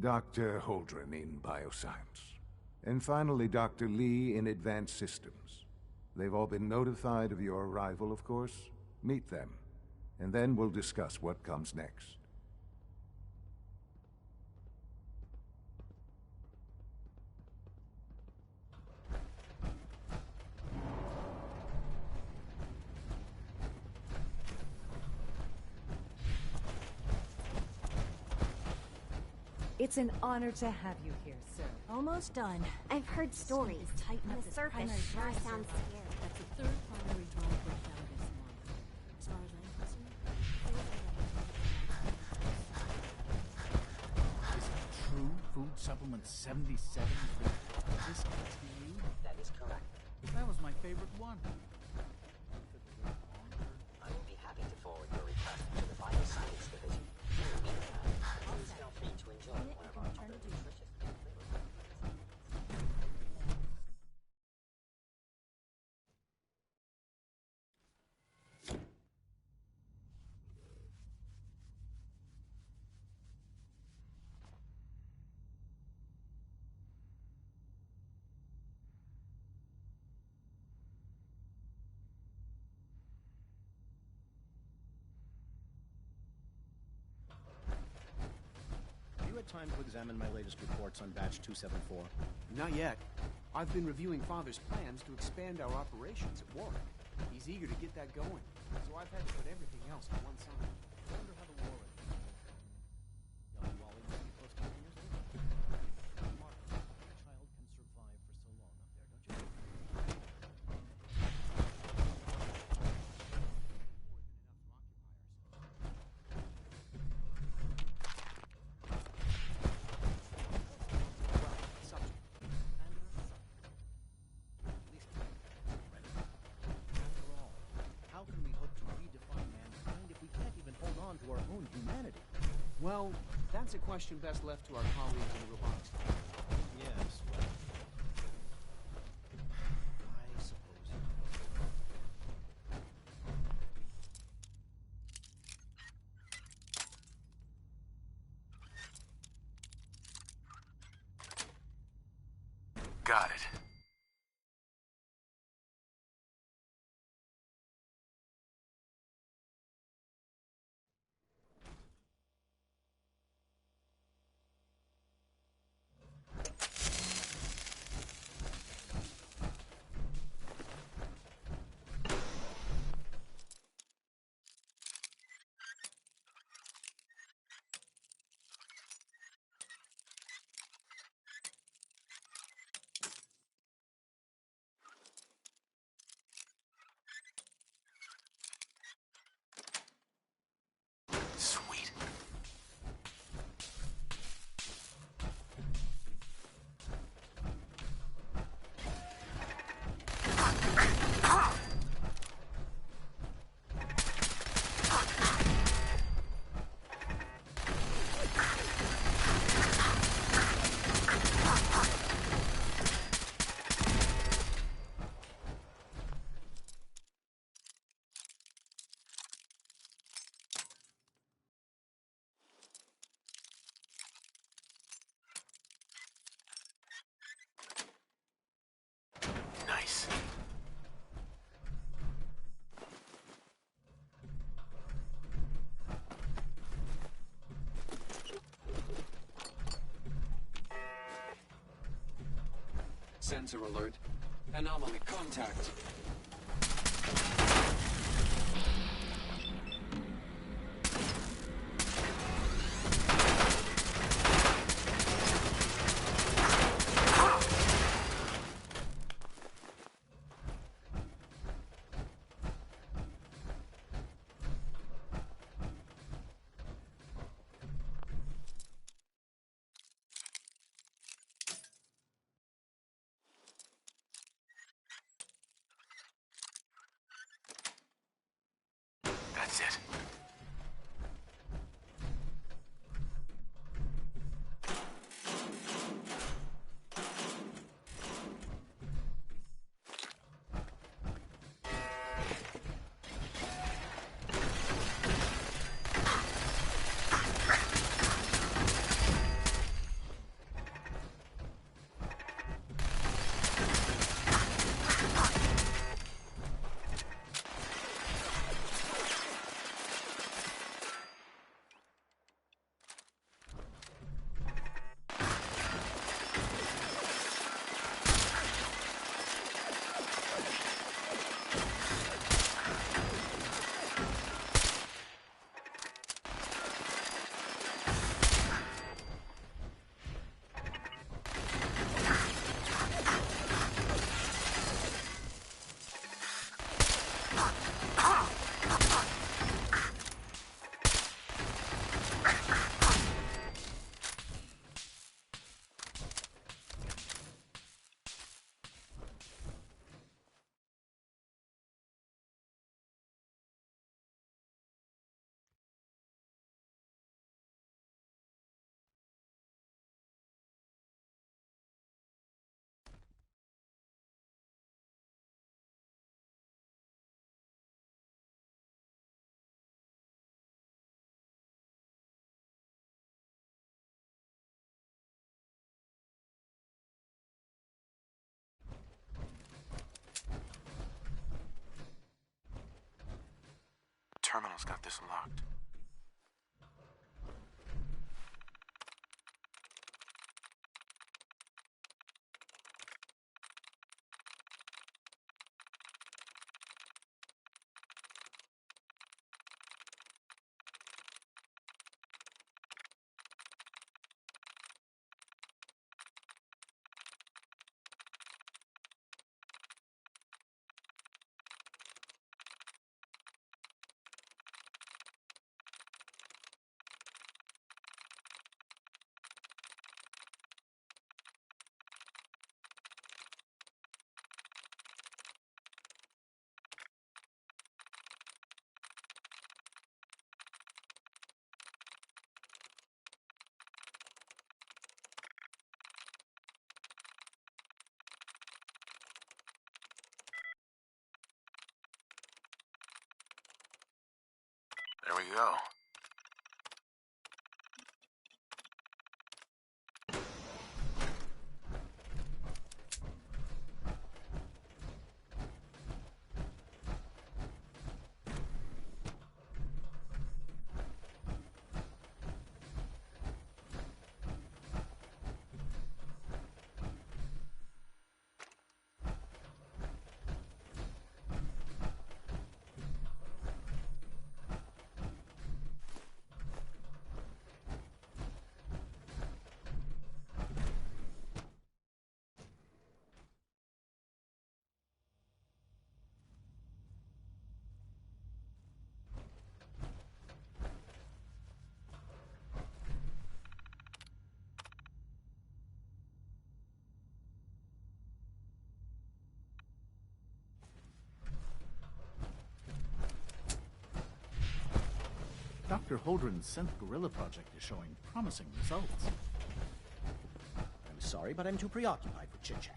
Dr. Holdren in Bioscience, and finally Dr. Lee in Advanced Systems. They've all been notified of your arrival, of course. Meet them, and then we'll discuss what comes next. It's an honor to have you here, sir. Almost done. I've heard stories. On the surface, sure sounds scary. That's the third primary drive we found this month. As far as I'm concerned, is it true? Food supplement 77 is discontinued? That is correct. That was my favorite one. I will be happy to forward your request to the Bioscience Division. Please feel free to enjoy one of our other nutritious time to examine my latest reports on Batch 274? Not yet. I've been reviewing Father's plans to expand our operations at Warwick. He's eager to get that going, so I've had to put everything else to one side. I wonder how the war is. Young Wally must be close to 10 years old. Mark, a child can survive for so long up there, don't you think? To our own humanity? Well, that's a question best left to our colleagues in the robotics lab. Yes, well, I suppose Got it. Sensor alert. Anomaly contact. That's it. Terminal's got this locked. There we go. Dr. Holdren's synth gorilla project is showing promising results. I'm sorry, but I'm too preoccupied for chit-chat.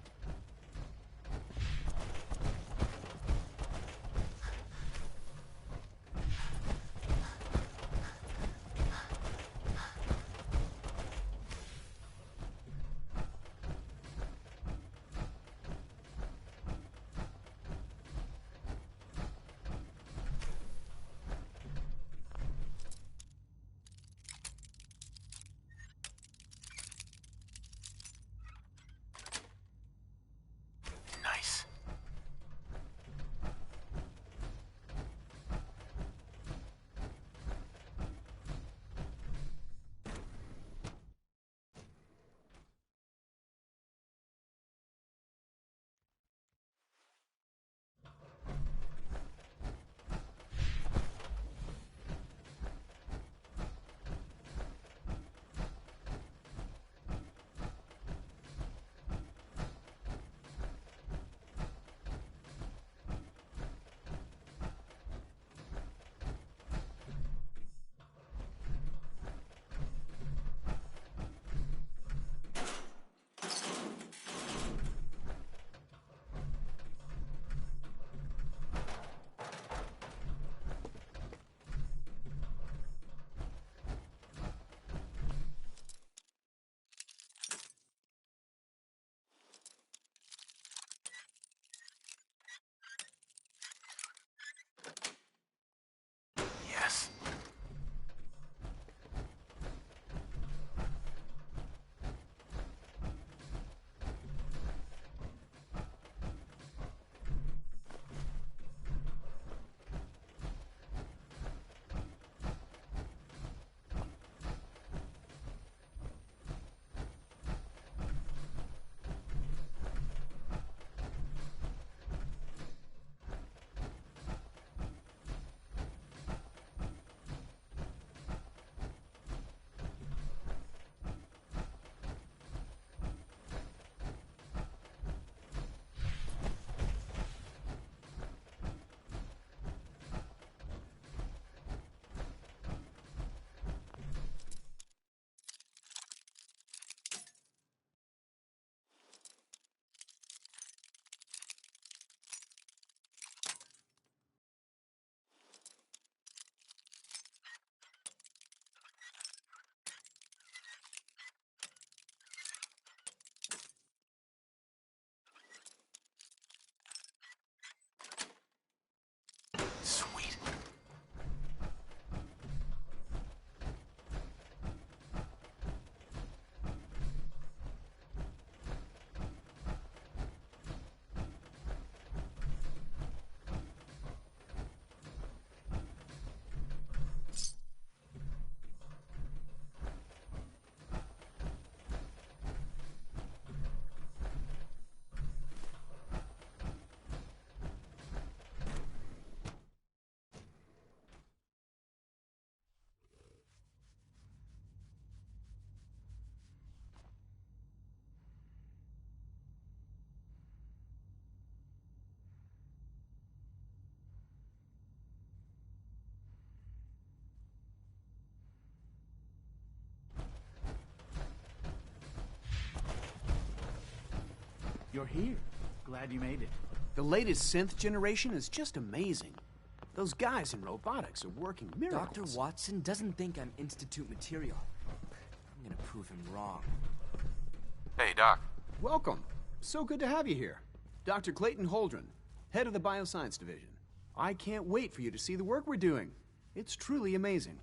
You're here. Glad you made it. The latest synth generation is just amazing. Those guys in robotics are working miracles. Dr. Watson doesn't think I'm Institute material. I'm gonna prove him wrong. Hey, Doc. Welcome. So good to have you here. Dr. Clayton Holdren, head of the Bioscience Division. I can't wait for you to see the work we're doing. It's truly amazing.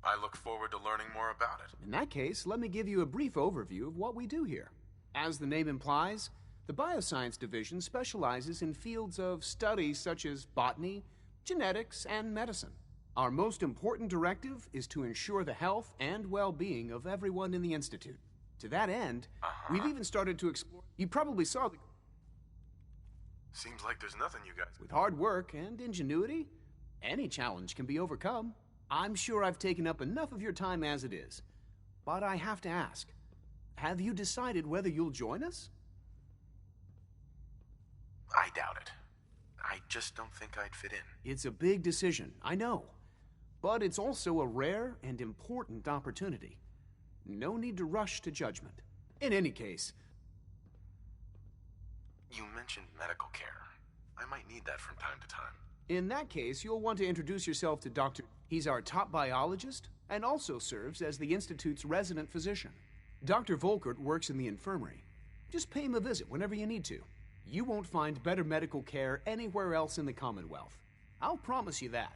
I look forward to learning more about it. In that case, let me give you a brief overview of what we do here. As the name implies, the Bioscience Division specializes in fields of study such as botany, genetics, and medicine. Our most important directive is to ensure the health and well-being of everyone in the Institute. To that end, we've even started to explore... You probably saw the... Seems like there's nothing you guys... With hard work and ingenuity, any challenge can be overcome. I'm sure I've taken up enough of your time as it is. But I have to ask, have you decided whether you'll join us? I doubt it. I just don't think I'd fit in. It's a big decision, I know. But it's also a rare and important opportunity. No need to rush to judgment. In any case... You mentioned medical care. I might need that from time to time. In that case, you'll want to introduce yourself to Dr. He's our top biologist and also serves as the Institute's resident physician. Dr. Volkert works in the infirmary. Just pay him a visit whenever you need to. You won't find better medical care anywhere else in the Commonwealth. I'll promise you that.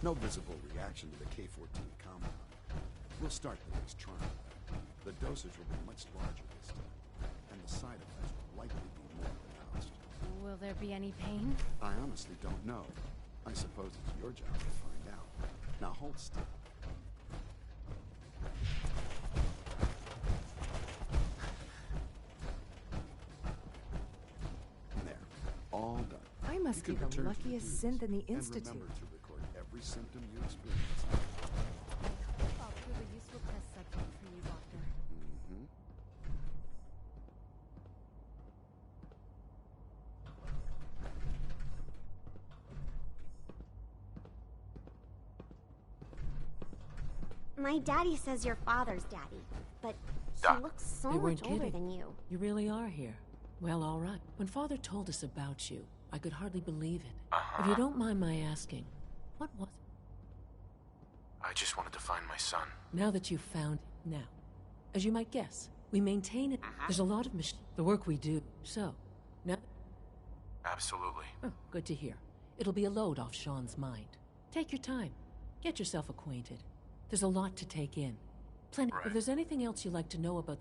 No visible reaction to the K-14 compound. We'll start the next trial. The dosage will be much larger this time, and the side effects will likely be more pronounced. Will there be any pain? I honestly don't know. I suppose it's your job to find out. Now hold still. There. All done. I must be the luckiest synth in the Institute. And remember to record every symptom you experience. I'll prove a useful test subject for you, Doctor. My daddy says your father's daddy, but he looks so They much weren't older kidding. than you. You really are here. Well, all right. When Father told us about you, I could hardly believe it. If you don't mind my asking, what was it? I just wanted to find my son. Now that you've found it, now, as you might guess, we maintain it. There's a lot of the work we do. So, now... Absolutely. Oh, good to hear. It'll be a load off Sean's mind. Take your time. Get yourself acquainted. There's a lot to take in. Plenty. Right. If there's anything else you'd like to know about...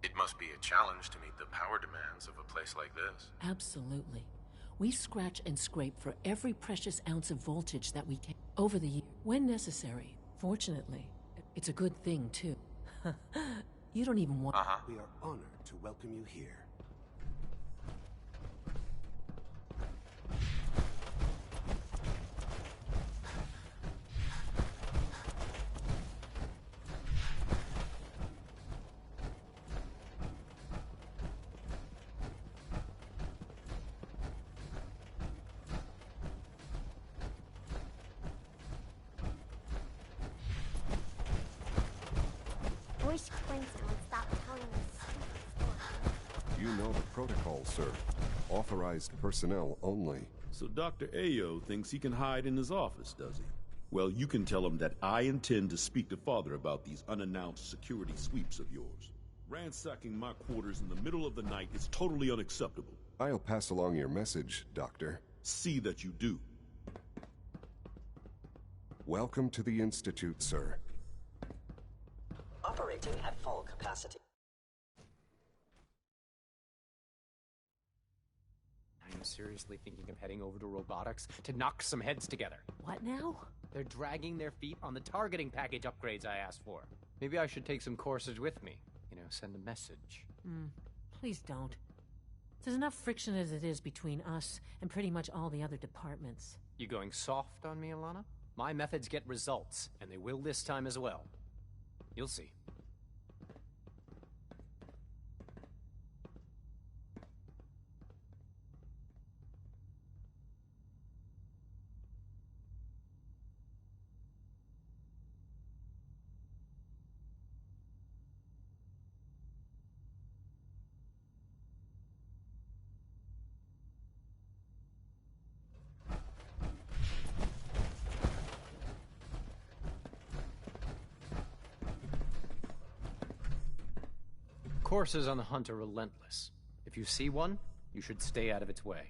It must be a challenge to meet the power demands of a place like this. Absolutely. We scratch and scrape for every precious ounce of voltage that we can. Over the years, when necessary, fortunately. It's a good thing, too. You don't even want... We are honored to welcome you here. Wish Quincy would stop telling us. You know the protocol, sir. Authorized personnel only. So Dr. Ayo thinks he can hide in his office, does he? Well, you can tell him that I intend to speak to Father about these unannounced security sweeps of yours. Ransacking my quarters in the middle of the night is totally unacceptable. I'll pass along your message, Doctor. See that you do. Welcome to the Institute, sir. Operating at full capacity. I'm seriously thinking of heading over to robotics to knock some heads together. What now? They're dragging their feet on the targeting package upgrades I asked for. Maybe I should take some courses with me. You know, send a message. Please don't. There's enough friction as it is between us and pretty much all the other departments. You going soft on me, Alana? My methods get results, and they will this time as well. You'll see. Coursers on the hunt are relentless. If you see one, you should stay out of its way.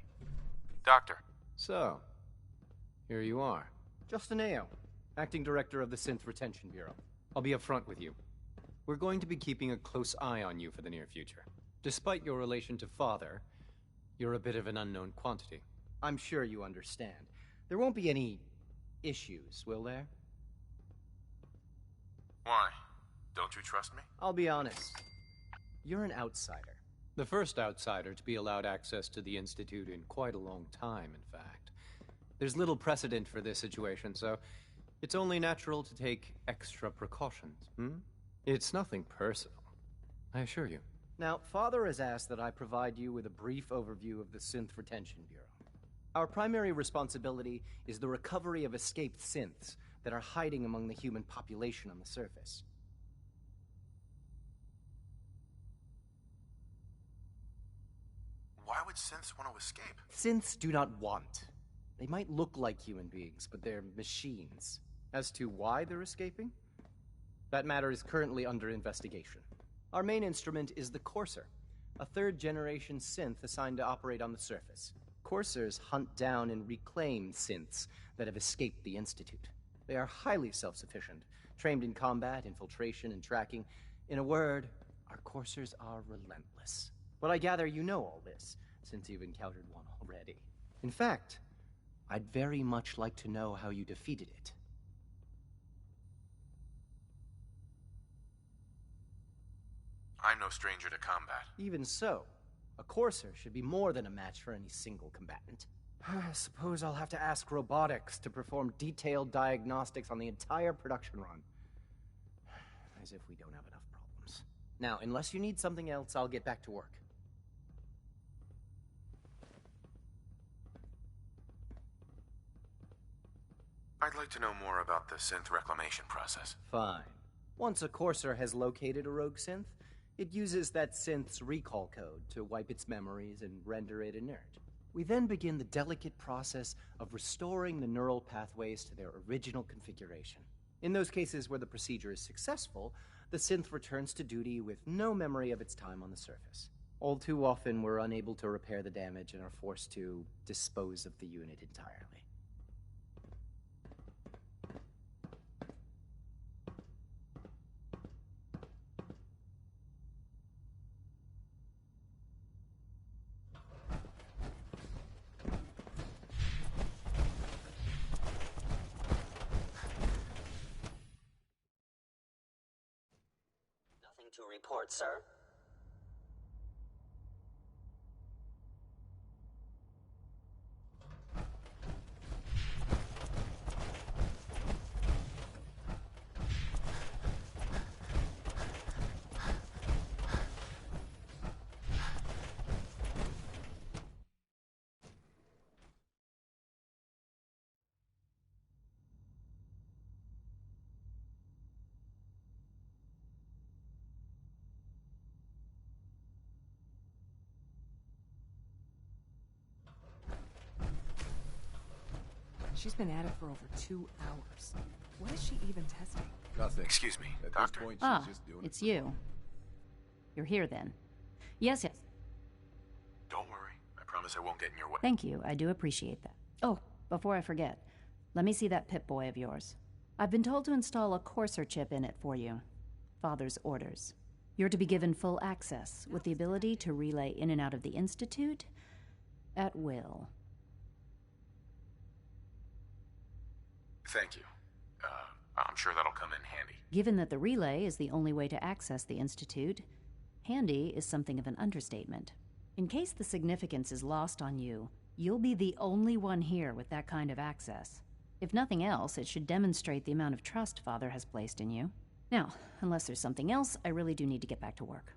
Doctor. So, here you are. Justin Ayo, Acting Director of the Synth Retention Bureau. I'll be upfront with you. We're going to be keeping a close eye on you for the near future. Despite your relation to Father, you're a bit of an unknown quantity. I'm sure you understand. There won't be any issues, will there? Why? Don't you trust me? I'll be honest. You're an outsider. The first outsider to be allowed access to the Institute in quite a long time, in fact. There's little precedent for this situation, so it's only natural to take extra precautions, It's nothing personal, I assure you. Now, Father has asked that I provide you with a brief overview of the Synth Retention Bureau. Our primary responsibility is the recovery of escaped synths that are hiding among the human population on the surface. Why would synths want to escape? Synths do not want. They might look like human beings, but they're machines. As to why they're escaping? That matter is currently under investigation. Our main instrument is the Courser, a third-generation synth assigned to operate on the surface. Coursers hunt down and reclaim synths that have escaped the Institute. They are highly self-sufficient, trained in combat, infiltration, and tracking. In a word, our Coursers are relentless. But I gather you know all this, since you've encountered one already. In fact, I'd very much like to know how you defeated it. I'm no stranger to combat. Even so, a Courser should be more than a match for any single combatant. I suppose I'll have to ask robotics to perform detailed diagnostics on the entire production run. As if we don't have enough problems. Now, unless you need something else, I'll get back to work. I'd like to know more about the synth reclamation process. Fine. Once a Courser has located a rogue synth, it uses that synth's recall code to wipe its memories and render it inert. We then begin the delicate process of restoring the neural pathways to their original configuration. In those cases where the procedure is successful, the synth returns to duty with no memory of its time on the surface. All too often, we're unable to repair the damage and are forced to dispose of the unit entirely. Nothing to report, sir. She's been at it for over 2 hours. What is she even testing? Nothing. Excuse me, At Doctor. this point, she's Ah, just doing it's you. You're here then. Yes, yes. Don't worry. I promise I won't get in your way. Thank you. I do appreciate that. Oh, before I forget, let me see that Pip-Boy of yours. I've been told to install a Courser chip in it for you. Father's orders. You're to be given full access, with the ability to relay in and out of the Institute at will. Thank you. I'm sure that'll come in handy. Given that the relay is the only way to access the Institute, handy is something of an understatement. In case the significance is lost on you, you'll be the only one here with that kind of access. If nothing else, it should demonstrate the amount of trust Father has placed in you. Now, unless there's something else, I really do need to get back to work.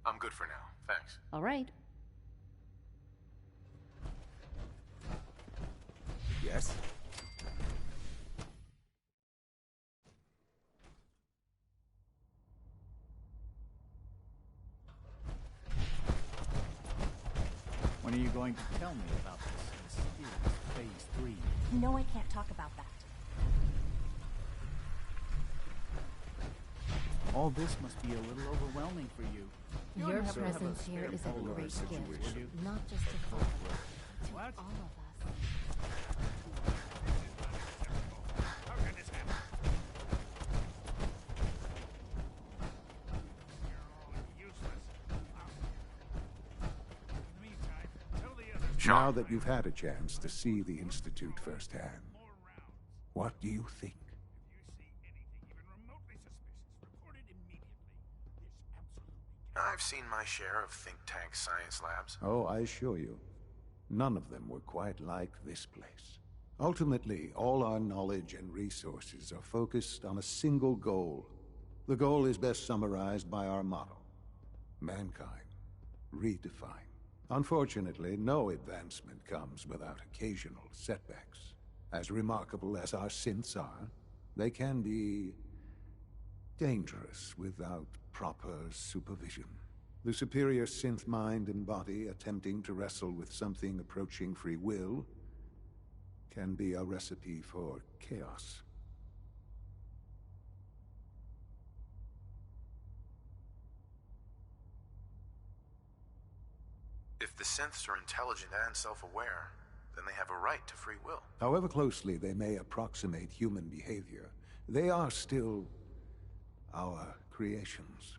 I'm good for now. Thanks. All right. Yes? When are you going to tell me about this mysterious Phase 3? No, I can't talk about that. All this must be a little overwhelming for you. Your have to have a presence here spare is a folder great or situation, gift, would you? not just to Father, to What? all of us. Now that you've had a chance to see the Institute firsthand, what do you think? I've seen my share of think tank science labs. Oh, I assure you, none of them were quite like this place. Ultimately, all our knowledge and resources are focused on a single goal. The goal is best summarized by our motto: mankind, redefined. Unfortunately, no advancement comes without occasional setbacks. As remarkable as our synths are, they can be dangerous without proper supervision. The superior synth mind and body attempting to wrestle with something approaching free will can be a recipe for chaos. If the synths are intelligent and self-aware, then they have a right to free will. However closely they may approximate human behavior, they are still our creations.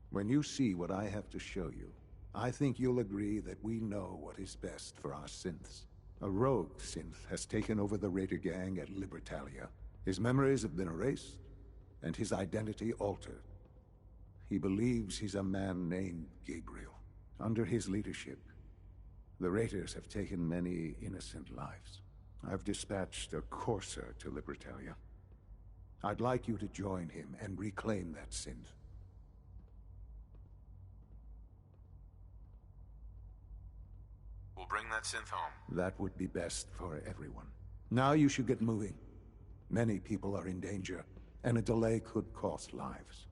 When you see what I have to show you, I think you'll agree that we know what is best for our synths. A rogue synth has taken over the Raider gang at Libertalia. His memories have been erased, and his identity altered. He believes he's a man named Gabriel. Under his leadership, the Raiders have taken many innocent lives. I've dispatched a Courser to Libertalia. I'd like you to join him and reclaim that synth. We'll bring that synth home. That would be best for everyone. Now you should get moving. Many people are in danger, and a delay could cost lives.